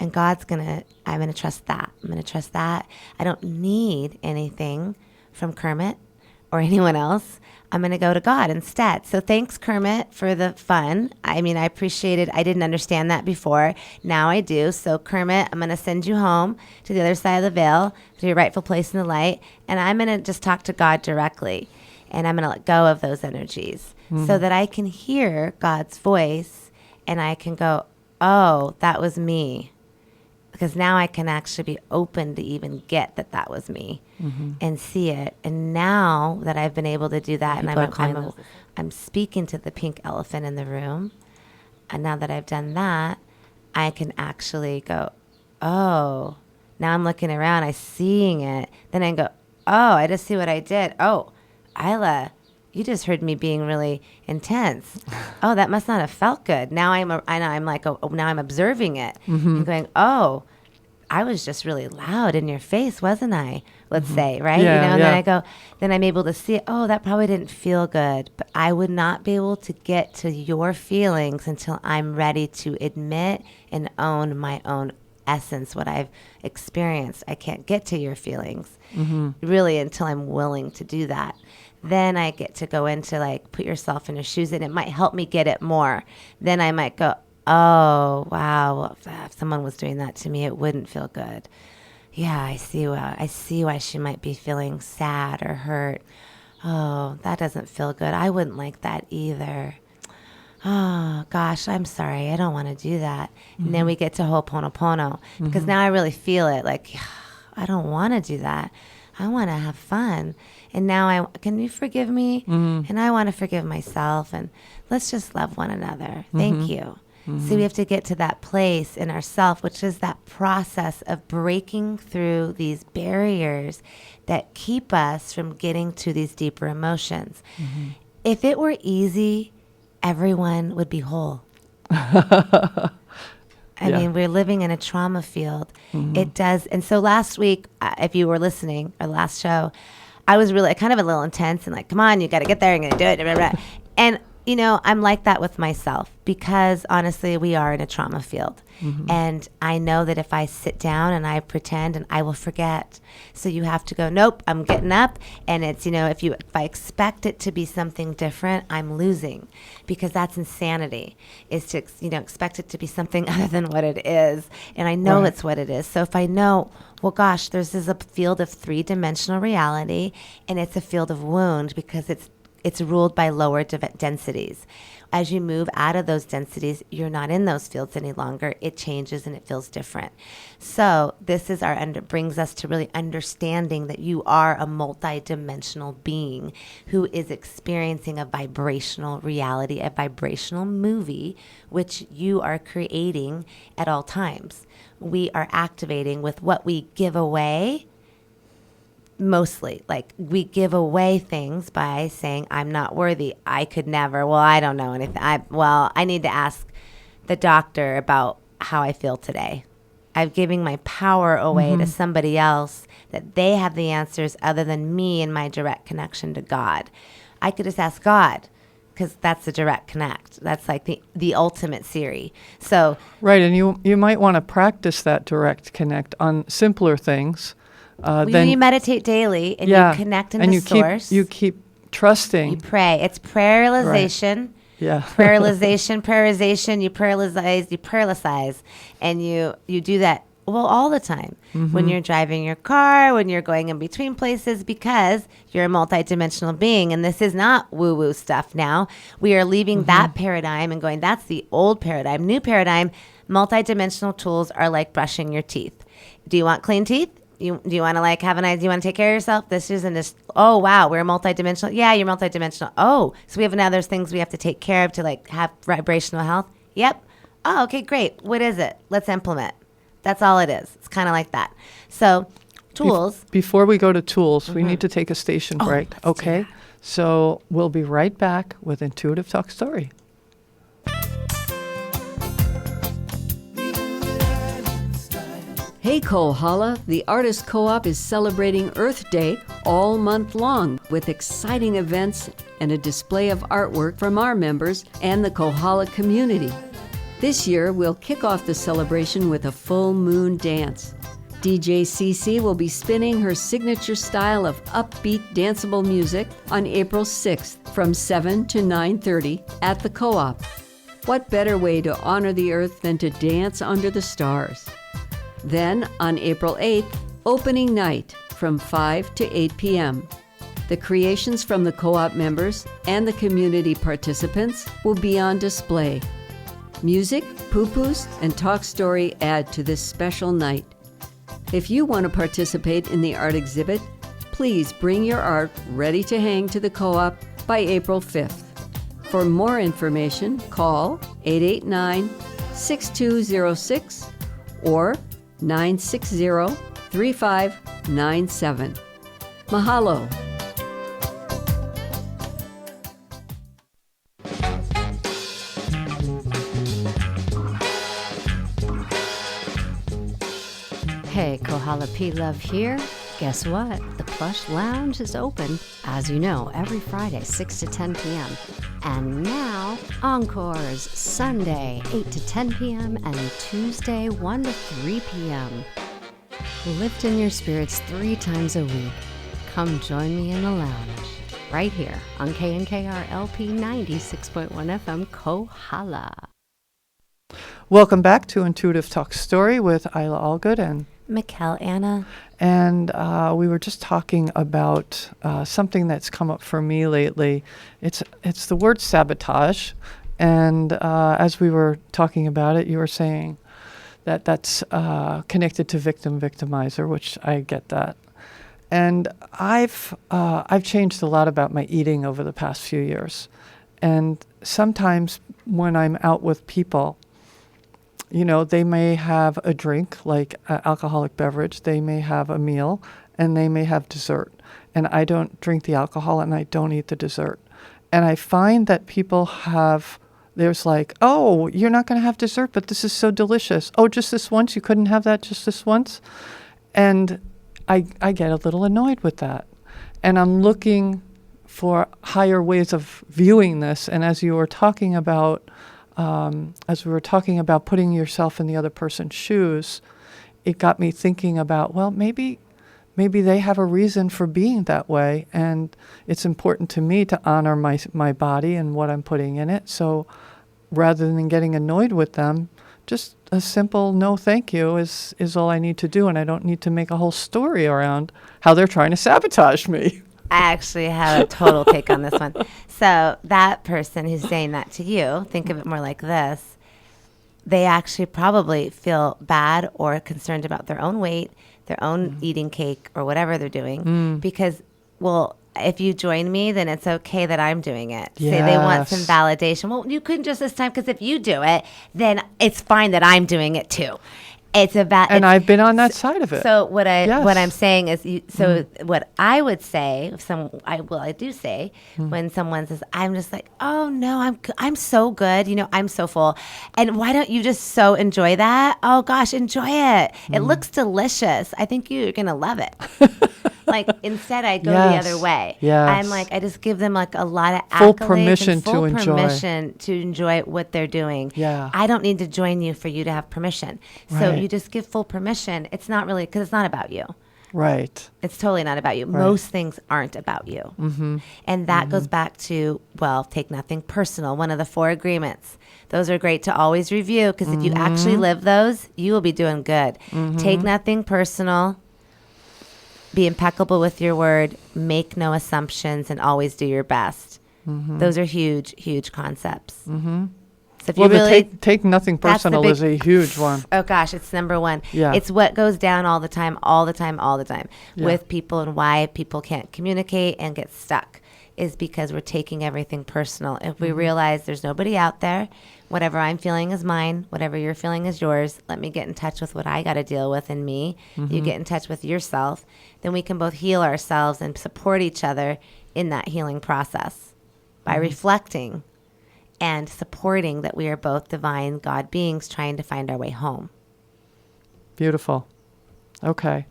Speaker 2: And I'm going to trust that. I'm going to trust that. I don't need anything from Kermit or anyone else. I'm going to go to God instead. So thanks, Kermit, for the fun. I mean, I appreciate it. I didn't understand that before. Now I do. So Kermit, I'm going to send you home to the other side of the veil, to your rightful place in the light. And I'm going to just talk to God directly. And I'm going to let go of those energies so that I can hear God's voice and I can go, oh, that was me. Because now I can actually be open to even get that was me and see it. And now that I've been able to do that, and I'm speaking to the pink elephant in the room, and now that I've done that, I can actually go, oh, now I'm looking around, I'm seeing it. Then I go, oh, I just see what I did. Oh, Eila, you just heard me being really intense. Oh, that must not have felt good. Now I'm observing it and going, oh, I was just really loud in your face, wasn't I? Let's say, right?
Speaker 1: Yeah,
Speaker 2: And then I go, then I'm able to see, oh, that probably didn't feel good. But I would not be able to get to your feelings until I'm ready to admit and own my own essence, what I've experienced. I can't get to your feelings really until I'm willing to do that. Then I get to go into put yourself in your shoes, and it might help me get it more. Then I might go, oh, wow, well, if someone was doing that to me, it wouldn't feel good. Yeah, I see why she might be feeling sad or hurt. Oh, that doesn't feel good. I wouldn't like that either. Oh, gosh, I'm sorry. I don't want to do that. And then we get to Ho'oponopono because now I really feel it. Like, I don't want to do that. I want to have fun. And now can you forgive me? And I want to forgive myself. And let's just love one another. Thank you. So we have to get to that place in ourself, which is that process of breaking through these barriers that keep us from getting to these deeper emotions. If it were easy, everyone would be whole. I mean, we're living in a trauma field. It does. And so last week, if you were listening, or last show, I was really kind of a little intense and like, come on, you got to get there and going to do it. Blah, blah, blah. And, you know, I'm like that with myself because honestly, we are in a trauma field. And I know that if I sit down and I pretend and I will forget. So you have to go, nope, I'm getting up. And it's, you know, if I expect it to be something different, I'm losing because that's insanity is to, you know, expect it to be something other than what it is. And I know it's what it is. So if I know, well, gosh, this is a field of 3-dimensional reality and it's a field of wound because it's ruled by lower densities. As you move out of those densities, you're not in those fields any longer. It changes and it feels different. So this is brings us to really understanding that you are a multidimensional being who is experiencing a vibrational reality, a vibrational movie, which you are creating at all times. We are activating with what we give away. Mostly, like we give away things by saying, I'm not worthy. I could never. Well, I don't know anything. I need to ask the doctor about how I feel today. I'm giving my power away to somebody else that they have the answers other than me and my direct connection to God. I could just ask God because that's a direct connect. That's like the ultimate Siri. So
Speaker 1: Right, and you might want to practice that direct connect on simpler things.
Speaker 2: When you meditate daily and you connect into source.
Speaker 1: You keep trusting.
Speaker 2: You pray. It's prayeralization.
Speaker 1: Right. Yeah.
Speaker 2: Prayerization. You paralyze. And you do that, well, all the time. When you're driving your car, when you're going in between places, because you're a multidimensional being. And this is not woo-woo stuff now. We are leaving that paradigm and going, that's the old paradigm. New paradigm, multidimensional tools are like brushing your teeth. Do you want clean teeth? Do you want to like have do you want to take care of yourself? This isn't just, oh, wow, we're multidimensional. Yeah, you're multidimensional. Oh, so we have now there's things we have to take care of to like have vibrational health. Yep. Oh, okay, great. What is it? Let's implement. That's all it is. It's kind of like that. So tools.
Speaker 1: Before we go to tools, we need to take a station break. Okay. So we'll be right back with Intuitive Talk Story.
Speaker 3: Hey Kohala, the Artist Co-op is celebrating Earth Day all month long with exciting events and a display of artwork from our members and the Kohala community. This year, we'll kick off the celebration with a full moon dance. DJ CC will be spinning her signature style of upbeat danceable music on April 6th from 7 to 9:30 at the Co-op. What better way to honor the Earth than to dance under the stars? Then, on April 8th, opening night from 5 to 8 p.m. The creations from the co-op members and the community participants will be on display. Music, poo-poos, and talk story add to this special night. If you want to participate in the art exhibit, please bring your art ready to hang to the co-op by April 5th. For more information, call 889-6206 or 960-3597. Mahalo.
Speaker 4: Hey, Kohala P. Love here. Guess what? The Plush Lounge is open, as you know, every Friday, 6 to 10 p.m. And now, encores, Sunday, 8 to 10 p.m. and Tuesday, 1 to 3 p.m. Lift in your spirits 3 times a week. Come join me in the lounge, right here on KNKR LP 96.1 FM, Kohala.
Speaker 1: Welcome back to Intuitive Talk Story with Eila Allgood and
Speaker 2: Michal Anna.
Speaker 1: And we were just talking about something that's come up for me lately. It's the word sabotage. And as we were talking about it, you were saying that that's connected to victim-victimizer, which I get that. And I've changed a lot about my eating over the past few years. And sometimes when I'm out with people, you know, they may have a drink, like an alcoholic beverage. They may have a meal, and they may have dessert. And I don't drink the alcohol, and I don't eat the dessert. And I find that people there's like, oh, you're not going to have dessert, but this is so delicious. Oh, just this once? You couldn't have that just this once? And I get a little annoyed with that. And I'm looking for higher ways of viewing this. And as you were talking about, as we were talking about putting yourself in the other person's shoes, it got me thinking about, well, maybe they have a reason for being that way, and it's important to me to honor my body and what I'm putting in it. So rather than getting annoyed with them, just a simple no thank you is all I need to do, and I don't need to make a whole story around how they're trying to sabotage me.
Speaker 2: I actually have a total take on this one. So that person who's saying that to you, think of it more like this. They actually probably feel bad or concerned about their own weight, their own eating cake or whatever they're doing because, well, if you join me, then it's okay that I'm doing it.
Speaker 1: Yes.
Speaker 2: Say they want some validation. Well, you couldn't just this time because if you do it, then it's fine that I'm doing it too. It's about,
Speaker 1: and I've been on that side of it.
Speaker 2: So what I'm saying is, what I would say, I do say when someone says, I'm just like, oh no, I'm so good, you know, I'm so full, and why don't you just so enjoy that? Oh gosh, enjoy it. It looks delicious. I think you're gonna love it. Like instead, I go the other way.
Speaker 1: Yes.
Speaker 2: I'm like, I just give them like a lot of
Speaker 1: full
Speaker 2: accolades
Speaker 1: permission
Speaker 2: and full
Speaker 1: to enjoy.
Speaker 2: permission to enjoy what they're doing.
Speaker 1: Yeah.
Speaker 2: I don't need to join you for you to have permission. So
Speaker 1: Right.
Speaker 2: you just give full permission. It's not really, because it's not about you.
Speaker 1: Right.
Speaker 2: It's totally not about you.
Speaker 1: Right.
Speaker 2: Most things aren't about you. Mm-hmm. And that goes back to, well, take nothing personal. One of the 4 agreements. Those are great to always review because if you actually live those, you will be doing good. Take nothing personal. Be impeccable with your word. Make no assumptions and always do your best. Those are huge, huge concepts. So if
Speaker 1: Well,
Speaker 2: you really
Speaker 1: take nothing
Speaker 2: that's the
Speaker 1: personal
Speaker 2: big-
Speaker 1: is a huge one.
Speaker 2: Oh gosh, it's number one.
Speaker 1: Yeah.
Speaker 2: It's what goes down all the time
Speaker 1: Yeah.
Speaker 2: with people, and why people can't communicate and get stuck is because we're taking everything personal. If we realize there's nobody out there, whatever I'm feeling is mine, whatever you're feeling is yours, let me get in touch with what I got to deal with in me. You get in touch with yourself, then we can both heal ourselves and support each other in that healing process by reflecting and supporting that we are both divine God beings trying to find our way home.
Speaker 1: Beautiful. Okay.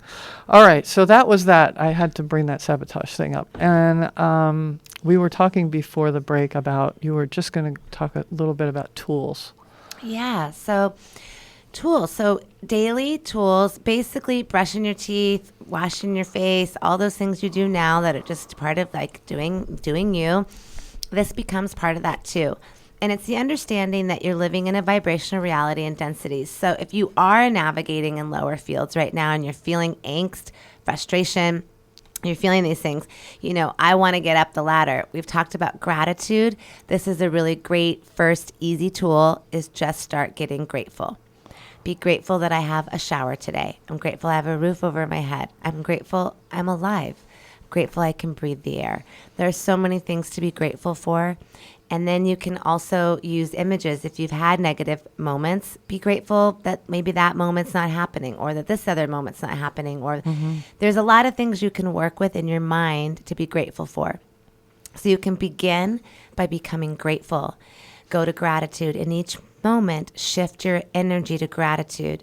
Speaker 1: All right. So that was that. I had to bring that sabotage thing up. And we were talking before the break about, you were just going to talk a little bit about tools.
Speaker 2: Yeah. So tools. So daily tools, basically brushing your teeth, washing your face, all those things you do now that are just part of like doing you. This becomes part of that too. And it's the understanding that you're living in a vibrational reality and densities. So if you are navigating in lower fields right now and you're feeling angst, frustration, you're feeling these things, you know, I want to get up the ladder. We've talked about gratitude. This is a really great first easy tool, is just start getting grateful. Be grateful that I have a shower today. I'm grateful I have a roof over my head. I'm grateful I'm alive. Grateful I can breathe the air. There are so many things to be grateful for. And then you can also use images. If you've had negative moments, be grateful that maybe that moment's not happening, or that this other moment's not happening, or there's a lot of things you can work with in your mind to be grateful for. So you can begin by becoming grateful. Go to gratitude. In each moment, shift your energy to gratitude.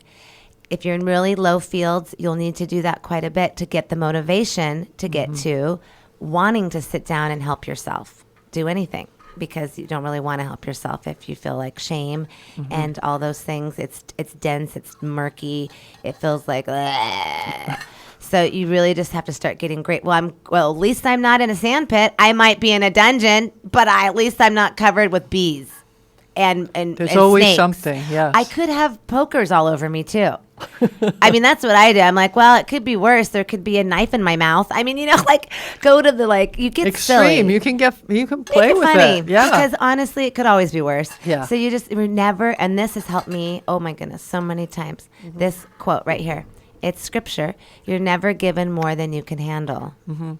Speaker 2: If you're in really low fields, you'll need to do that quite a bit to get the motivation to get to wanting to sit down and help yourself. Do anything, because you don't really want to help yourself if you feel like shame and all those things. It's dense, it's murky, it feels like ugh. So you really just have to start getting great. Well, at least I'm not in a sand pit. I might be in a dungeon, but at least I'm not covered with bees.
Speaker 1: There's
Speaker 2: and
Speaker 1: always
Speaker 2: snakes.
Speaker 1: something, yes.
Speaker 2: I could have pokers all over me too. I mean, that's what I do. I'm like, well, it could be worse. There could be a knife in my mouth. I mean, like go to the you get
Speaker 1: Extreme.
Speaker 2: silly.
Speaker 1: You can play with
Speaker 2: funny,
Speaker 1: it. Yeah.
Speaker 2: because honestly, it could always be worse.
Speaker 1: Yeah.
Speaker 2: So we're never, and this has helped me. Oh my goodness, so many times.
Speaker 1: Mm-hmm.
Speaker 2: This quote right here. It's scripture. You're never given more than you can handle.
Speaker 1: Mm-hmm.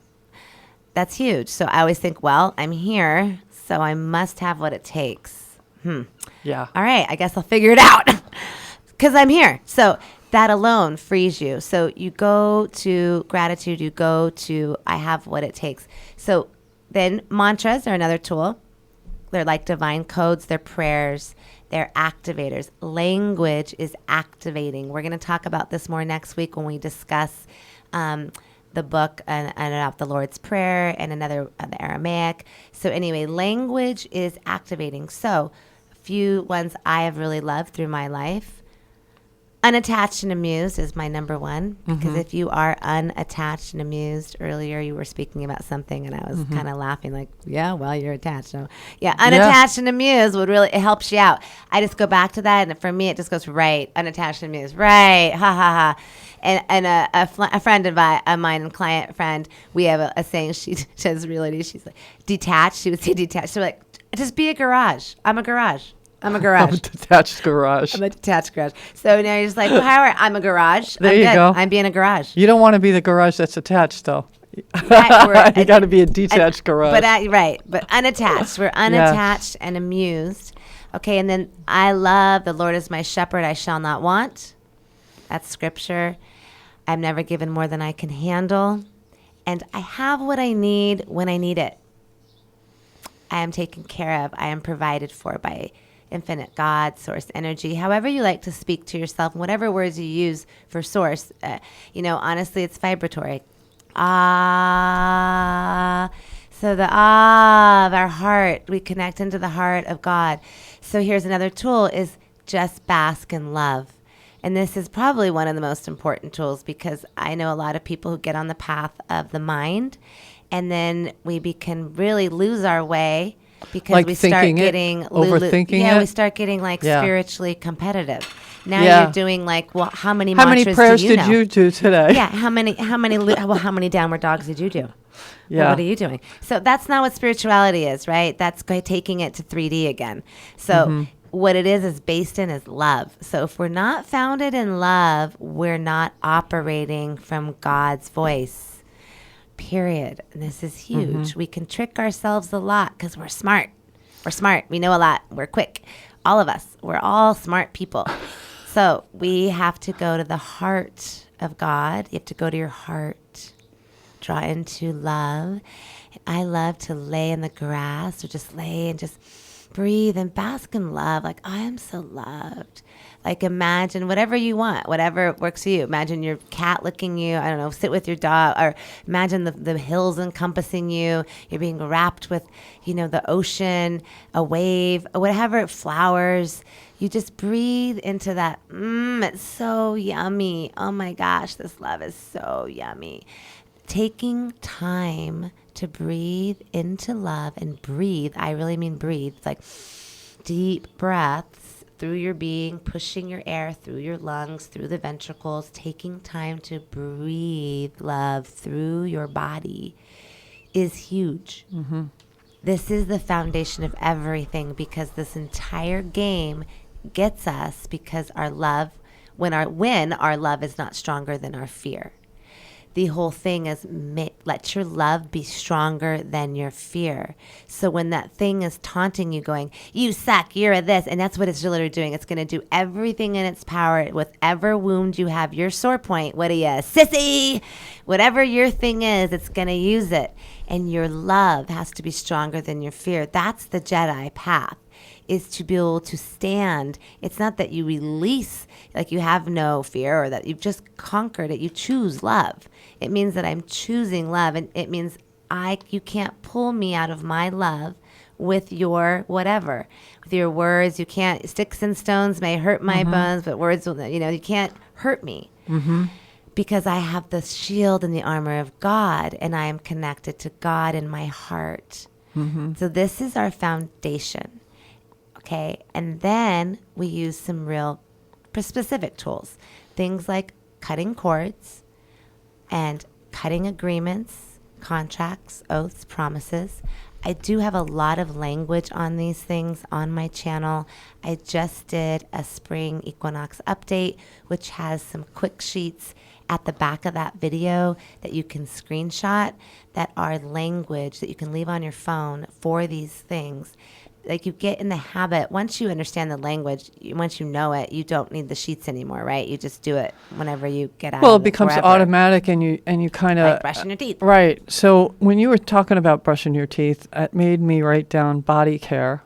Speaker 2: That's huge. So I always think, well, I'm here, so I must have what it takes.
Speaker 1: Yeah.
Speaker 2: All right, I guess I'll figure it out because I'm here. So that alone frees you. So you go to gratitude, you go to I have what it takes. So then mantras are another tool. They're like divine codes, they're prayers, they're activators. Language is activating. We're going to talk about this more next week when we discuss the book and about the Lord's Prayer and another the Aramaic. So anyway, language is activating. So few ones I have really loved through my life. Unattached and amused is my number one, because if you are unattached and amused, earlier you were speaking about something and I was kind of laughing like, yeah, well, you're attached. So yeah, unattached and amused would really, it helps you out. I just go back to that, and for me, it just goes right, unattached and amused, right, ha ha ha. And a friend of mine, and client friend, we have a saying, she says really, she's like, detached, she would say detached. So like, just be a garage. I'm a garage. I'm a garage.
Speaker 1: I'm a detached garage.
Speaker 2: I'm a detached garage. So now you're just like, well, I'm a garage.
Speaker 1: There
Speaker 2: I'm
Speaker 1: you
Speaker 2: good.
Speaker 1: go.
Speaker 2: I'm being a garage.
Speaker 1: You don't want to be the garage that's attached, though.
Speaker 2: Right,
Speaker 1: You got to be a detached garage.
Speaker 2: But unattached. We're unattached and amused. Okay, and then I love the Lord is my shepherd, I shall not want. That's scripture. I'm never given more than I can handle. And I have what I need when I need it. I am taken care of. I am provided for by infinite God, source energy, however you like to speak to yourself, whatever words you use for source. Honestly, it's vibratory. Ah. So the of our heart, we connect into the heart of God. So here's another tool is just bask in love. And this is probably one of the most important tools, because I know a lot of people who get on the path of the mind, and then we can really lose our way because
Speaker 1: like
Speaker 2: we start getting
Speaker 1: overthinking it.
Speaker 2: we start getting spiritually competitive. Now you're doing well, how many
Speaker 1: prayers
Speaker 2: do you
Speaker 1: did you do today?
Speaker 2: Yeah, how many downward dogs did you do?
Speaker 1: Yeah.
Speaker 2: Well, what are you doing? So that's not what spirituality is, right? That's taking it to 3D again. So what it is based in is love. So if we're not founded in love, we're not operating from God's voice. Period. And this is huge. We can trick ourselves a lot because we're smart. We're smart. We know a lot. We're quick. All of us. We're all smart people. So we have to go to the heart of God. You have to go to your heart. Draw into love. And I love to lay in the grass, or just lay and just breathe and bask in love. Like, I am so loved. Like, imagine whatever you want, whatever works for you. Imagine your cat licking you. I don't know, sit with your dog, or imagine the hills encompassing you. You're being wrapped with, the ocean, a wave, whatever, flowers. You just breathe into that. It's so yummy. Oh my gosh, this love is so yummy. Taking time to breathe into love, and breathe, I really mean breathe. It's like deep breaths through your being, pushing your air through your lungs, through the ventricles, taking time to breathe love through your body is huge. This is the foundation of everything, because this entire game gets us because our love, when our love is not stronger than our fear. The whole thing is let your love be stronger than your fear. So when that thing is taunting you, going, you suck, you're a this, and that's what it's literally doing. It's going to do everything in its power. Whatever wound you have, your sore point, what are you, sissy? Whatever your thing is, it's going to use it. And your love has to be stronger than your fear. That's the Jedi path, is to be able to stand. It's not that you release, like you have no fear, or that you've just conquered it. You choose love. It means that I'm choosing love, and it means you can't pull me out of my love with your whatever, with your words. You can't. Sticks and stones may hurt my bones, but words will. You can't hurt me, because I have the shield and the armor of God, and I am connected to God in my heart. So this is our foundation. Okay. And then we use some real specific tools, things like cutting cords and cutting agreements, contracts, oaths, promises. I do have a lot of language on these things on my channel. I just did a spring equinox update, which has some quick sheets at the back of that video that you can screenshot that are language that you can leave on your phone for these things. Like, you get in the habit, once you understand the language, once you know it, you don't need the sheets anymore, right? You just do it whenever you get out
Speaker 1: Well,
Speaker 2: of
Speaker 1: it becomes
Speaker 2: wherever.
Speaker 1: automatic, and you kind of
Speaker 2: Like brushing your teeth.
Speaker 1: Right. So when you were talking about brushing your teeth, it made me write down body care,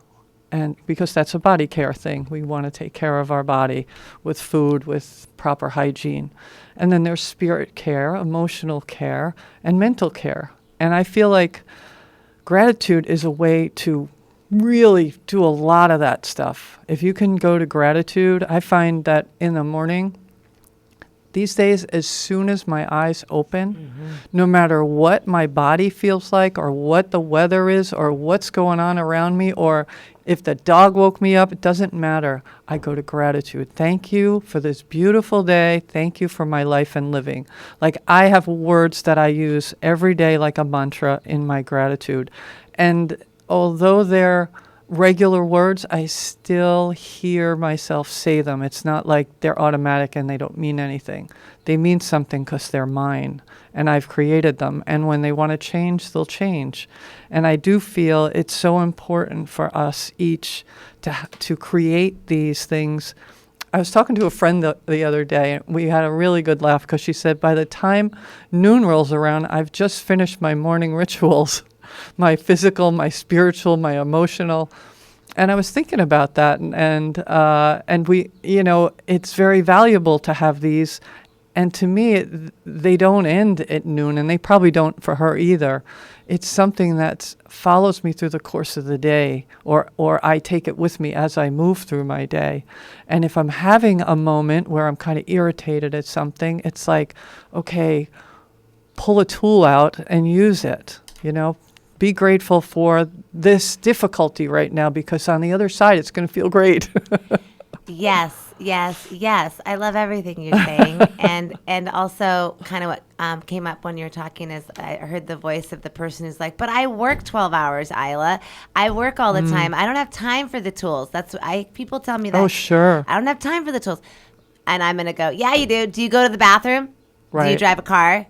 Speaker 1: and because that's a body care thing, we want to take care of our body with food, with proper hygiene, and then there's spirit care, emotional care, and mental care. And I feel like gratitude is a way to really do a lot of that stuff. If you can go to gratitude, I find that in the morning, these days, as soon as my eyes open, no matter what my body feels like or what the weather is or what's going on around me or if the dog woke me up, it doesn't matter. I go to gratitude. Thank you for this beautiful day. Thank you for my life and living. Like, I have words that I use every day like a mantra in my gratitude. And although they're regular words, I still hear myself say them. It's not like they're automatic and they don't mean anything. They mean something because they're mine and I've created them. And when they want to change, they'll change. And I do feel it's so important for us each to create these things. I was talking to a friend the other day, and we had a really good laugh because she said, by the time noon rolls around, I've just finished my morning rituals. My physical, my spiritual, my emotional. And I was thinking about that, and we, it's very valuable to have these. And to me, they don't end at noon, and they probably don't for her either. It's something that follows me through the course of the day, or I take it with me as I move through my day. And if I'm having a moment where I'm kind of irritated at something, it's like, okay, pull a tool out and use it, Be grateful for this difficulty right now, because on the other side, it's going to feel great.
Speaker 2: Yes. I love everything you're saying. and also kind of what came up when you were talking is I heard the voice of the person who's like, but I work 12 hours, Eila. I work all the time. I don't have time for the tools. People tell me that.
Speaker 1: Oh, sure.
Speaker 2: I don't have time for the tools. And I'm going to go, yeah, you do. Do you go to the bathroom?
Speaker 1: Right.
Speaker 2: Do you drive a car?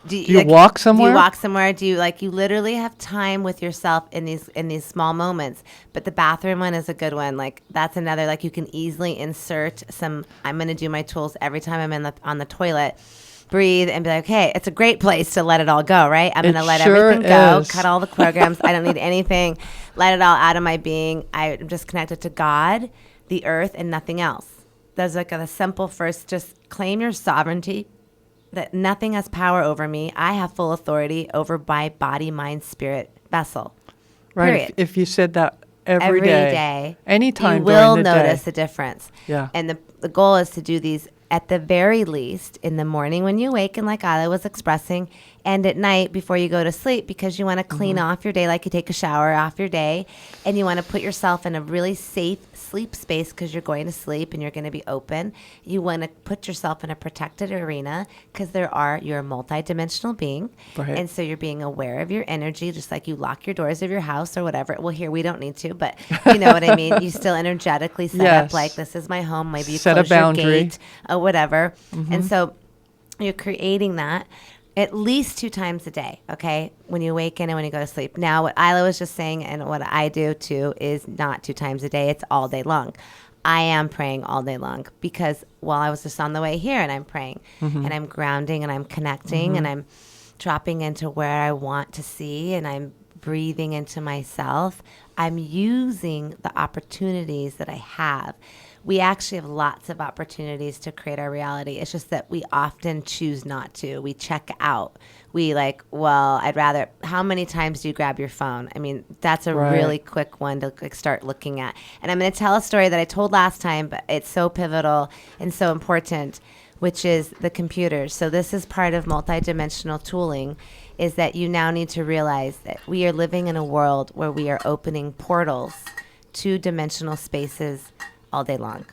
Speaker 2: Do
Speaker 1: you walk somewhere?
Speaker 2: Do you walk somewhere? Do you you literally have time with yourself in these small moments? But the bathroom one is a good one. That's another, you can easily insert some, I'm going to do my tools every time I'm on the toilet. Breathe and be like, okay, it's a great place to let it all go, right? I'm going to let everything go, cut all the programs. I don't need anything. Let it all out of my being. I'm just connected to God, the earth, and nothing else. There's a simple first, just claim your sovereignty. That nothing has power over me. I have full authority over my body, mind, spirit vessel.
Speaker 1: Right.
Speaker 2: Period.
Speaker 1: If you said that every day, anytime
Speaker 2: you will
Speaker 1: during the
Speaker 2: notice
Speaker 1: day.
Speaker 2: a difference.
Speaker 1: Yeah.
Speaker 2: And the goal is to do these at the very least in the morning when you awaken, like Eila was expressing, and at night before you go to sleep, because you want to clean off your day, like you take a shower off your day, and you want to put yourself in a really safe sleep space because you're going to sleep and you're going to be open. You want to put yourself in a protected arena because you're a multidimensional being.
Speaker 1: Right.
Speaker 2: And so you're being aware of your energy, just like you lock your doors of your house or whatever. Well, here we don't need to, but you know what I mean? You still energetically set
Speaker 1: Yes.
Speaker 2: up like, this is my home. Maybe you
Speaker 1: Set a
Speaker 2: close your
Speaker 1: boundary.
Speaker 2: gate or whatever. And so you're creating that at least 2 times a day, okay, when you awaken and when you go to sleep. Now, what Eila was just saying and what I do too is not 2 times a day. It's all day long. I am praying all day long because while I was just on the way here and I'm praying and I'm grounding and I'm connecting and I'm dropping into where I want to see and I'm breathing into myself, I'm using the opportunities that I have. We actually have lots of opportunities to create our reality. It's just that we often choose not to. We check out. I'd rather, how many times do you grab your phone? I mean, that's a
Speaker 1: Right.
Speaker 2: really quick one to start looking at. And I'm going to tell a story that I told last time, but it's so pivotal and so important, which is the computers. So this is part of multidimensional tooling, is that you now need to realize that we are living in a world where we are opening portals two-dimensional spaces all day long.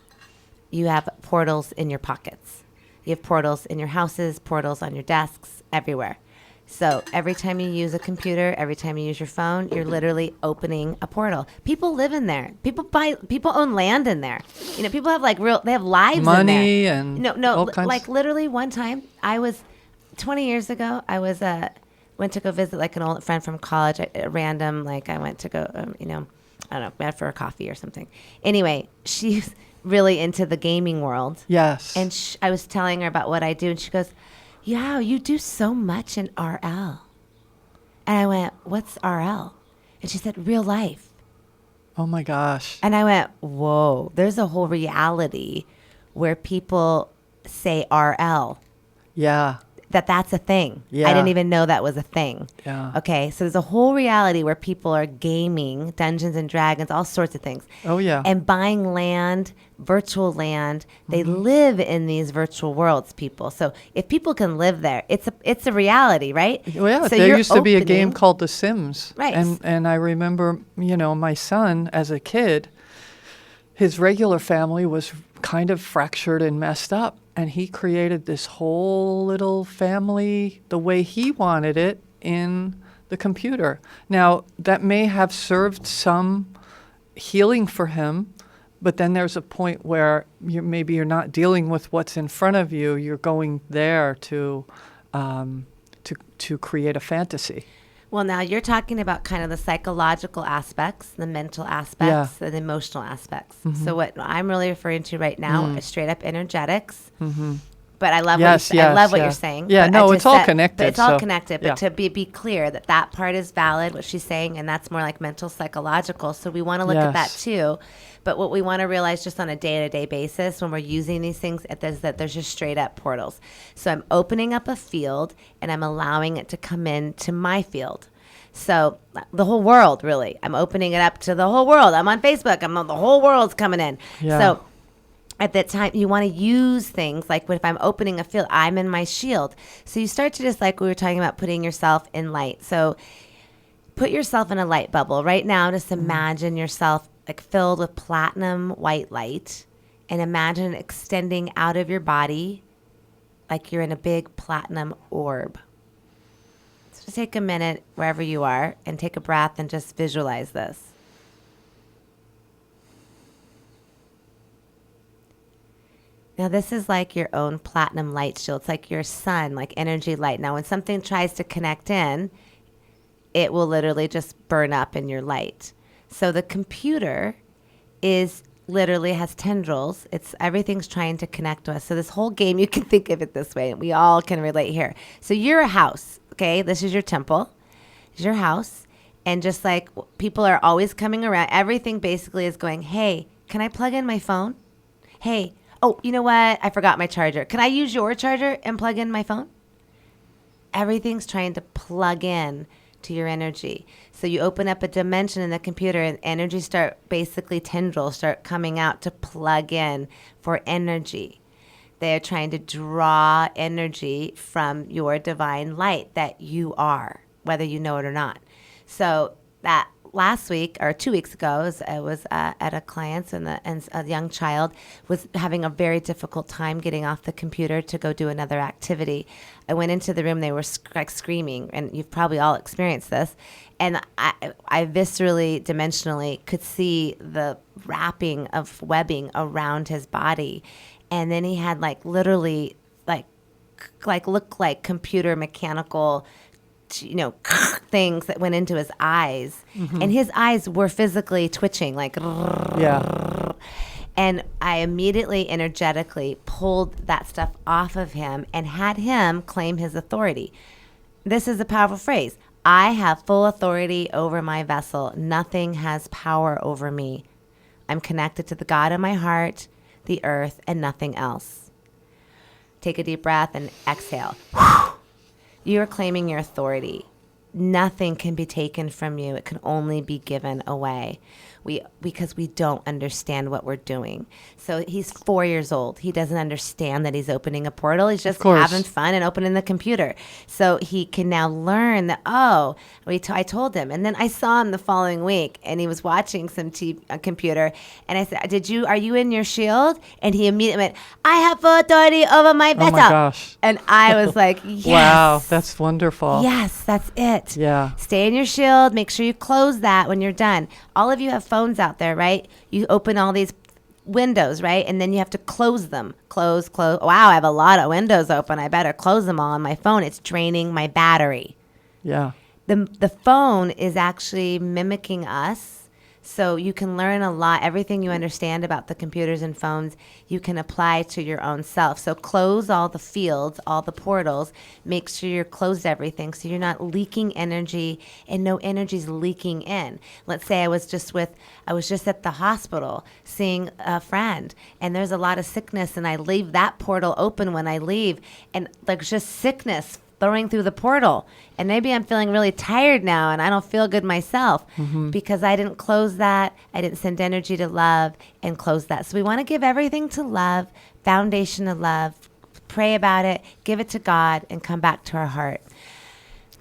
Speaker 2: You have portals in your pockets. You have portals in your houses, portals on your desks, everywhere. So every time you use a computer, every time you use your phone, you're literally opening a portal. People live in there. People own land in there. People have they have lives in there.
Speaker 1: Money and all kinds.
Speaker 2: Like literally one time 20 years ago, I went to go visit like an old friend from college, a random, I went to go, I don't know, met for a coffee or something. Anyway, she's really into the gaming world.
Speaker 1: Yes.
Speaker 2: And I was telling her about what I do, and she goes, yeah, you do so much in RL. And I went, what's RL? And she said, real life.
Speaker 1: Oh my gosh.
Speaker 2: And I went, whoa, there's a whole reality where people say RL.
Speaker 1: Yeah.
Speaker 2: That's a thing.
Speaker 1: Yeah.
Speaker 2: I didn't even know that was a thing.
Speaker 1: Yeah.
Speaker 2: Okay, so there's a whole reality where people are gaming Dungeons and Dragons, all sorts of things.
Speaker 1: Oh, yeah.
Speaker 2: And buying land, virtual land. They live in these virtual worlds, people. So if people can live there, it's a reality, right?
Speaker 1: Well, yeah,
Speaker 2: so
Speaker 1: there used to be a game
Speaker 2: opening-
Speaker 1: called The Sims.
Speaker 2: Right.
Speaker 1: And I remember, my son as a kid, his regular family was kind of fractured and messed up. And he created this whole little family the way he wanted it in the computer. Now, that may have served some healing for him, but then there's a point where maybe you're not dealing with what's in front of you. You're going there to create a fantasy.
Speaker 2: Well, now you're talking about kind of the psychological aspects, the mental aspects, and the emotional aspects. So what I'm really referring to right now is straight up energetics. But I love what you're saying.
Speaker 1: Yeah,
Speaker 2: But
Speaker 1: no,
Speaker 2: I
Speaker 1: it's all
Speaker 2: just said-
Speaker 1: connected.
Speaker 2: But it's all
Speaker 1: so,
Speaker 2: connected. But
Speaker 1: yeah.
Speaker 2: to be clear that part is valid, what she's saying, and that's more like mental, psychological. So we want to look at that
Speaker 1: Yes.
Speaker 2: too. But what we want to realize just on a day-to-day basis when we're using these things is that there's just straight up portals. So I'm opening up a field and I'm allowing it to come into my field. So the whole world, really. I'm opening it up to the whole world. I'm on Facebook. The whole world's coming in.
Speaker 1: Yeah.
Speaker 2: So at that time, you want to use things like if I'm opening a field, I'm in my shield. So you start to just like we were talking about putting yourself in light. So put yourself in a light bubble. Right now, just imagine yourself like filled with platinum white light and imagine extending out of your body like you're in a big platinum orb. So just take a minute wherever you are and take a breath and just visualize this. Now, this is like your own platinum light shield. It's like your sun, like energy light. Now, when something tries to connect in, it will literally just burn up in your light. So the computer literally has tendrils. Everything's trying to connect to us. So this whole game, you can think of it this way. We all can relate here. So you're a house, okay? This is your temple. It's your house. And just like people are always coming around, everything basically is going, hey, can I plug in my phone? Hey, oh, you know what? I forgot my charger. Can I use your charger and plug in my phone? Everything's trying to plug in to your energy. So you open up a dimension in the computer and tendrils start coming out to plug in for energy. They're trying to draw energy from your divine light that you are, whether you know it or not. So that last week or 2 weeks ago, I was at a client's and a young child was having a very difficult time getting off the computer to go do another activity. I went into the room, they were screaming, and you've probably all experienced this. And I viscerally, dimensionally could see the wrapping of webbing around his body. And then he had literally looked like computer mechanical things that went into his eyes, and his eyes were physically twitching
Speaker 1: Yeah.
Speaker 2: and I immediately energetically pulled that stuff off of him and had him claim his authority. This is a powerful phrase. I have full authority over my vessel. Nothing has power over me. I'm connected to the God in my heart, the earth, and nothing else. Take a deep breath and exhale. You are claiming your authority. Nothing can be taken from you. It can only be given away. because we don't understand what we're doing. So he's 4 years old. He doesn't understand that he's opening a portal. He's just
Speaker 1: course.
Speaker 2: having fun and opening the computer. So he can now learn that, I told him. And then I saw him the following week, and he was watching some computer. And I said, are you in your shield? And he immediately went, I have full authority over my vessel.
Speaker 1: Oh my gosh.
Speaker 2: And I was like, yes.
Speaker 1: Wow, that's wonderful.
Speaker 2: Yes, that's it.
Speaker 1: Yeah.
Speaker 2: Stay in your shield. Make sure you close that when you're done. All of you have phones out there, right? You open all these windows, right? And then you have to close them. Close. Wow, I have a lot of windows open. I better close them all on my phone. It's draining my battery.
Speaker 1: Yeah.
Speaker 2: The phone is actually mimicking us. So you can learn a lot. Everything you understand about the computers and phones, you can apply to your own self. So close all the fields, all the portals. Make sure you're closed everything so you're not leaking energy and no energy's leaking in. Let's say I was just at the hospital seeing a friend, and there's a lot of sickness, and I leave that portal open when I leave, and there's just sickness throwing through the portal. And maybe I'm feeling really tired now and I don't feel good myself because I didn't close that. I didn't send energy to love and close that. So we want to give everything to love, foundation of love, pray about it, give it to God, and come back to our heart.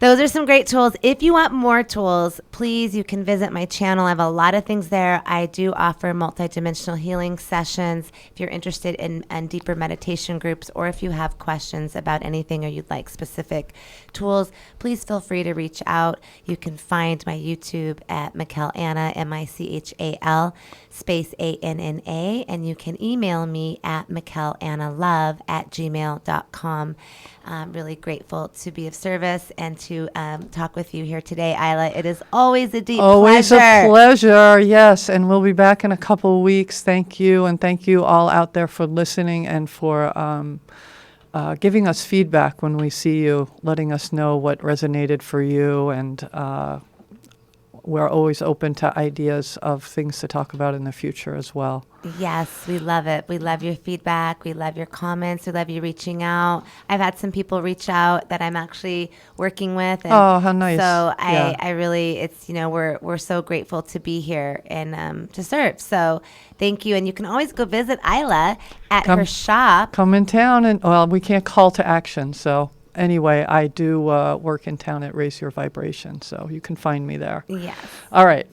Speaker 2: Those are some great tools. If you want more tools, please, you can visit my channel. I have a lot of things there. I do offer multidimensional healing sessions. If you're interested in deeper meditation groups, or if you have questions about anything or you'd like specific tools, please feel free to reach out. You can find my YouTube at Michal Anna, Michal space ANNA, and you can email me at michalannalove@gmail.com. I'm really grateful to be of service and to talk with you here today, Eila. It is always a deep
Speaker 1: Always
Speaker 2: pleasure.
Speaker 1: a pleasure, yes. And we'll be back in a couple of weeks. Thank you. And thank you all out there for listening and for giving us feedback when we see you, letting us know what resonated for you. And we're always open to ideas of things to talk about in the future as well.
Speaker 2: Yes, we love it. We love your feedback. We love your comments. We love you reaching out. I've had some people reach out that I'm actually working with. And
Speaker 1: Oh, how nice.
Speaker 2: So
Speaker 1: Yeah.
Speaker 2: I really, it's, we're so grateful to be here and to serve. So thank you. And you can always go visit Eila at her shop.
Speaker 1: Come in town and, well, we can't call to action. So anyway, I do work in town at Raise Your Vibration. So you can find me there.
Speaker 2: Yes.
Speaker 1: All right.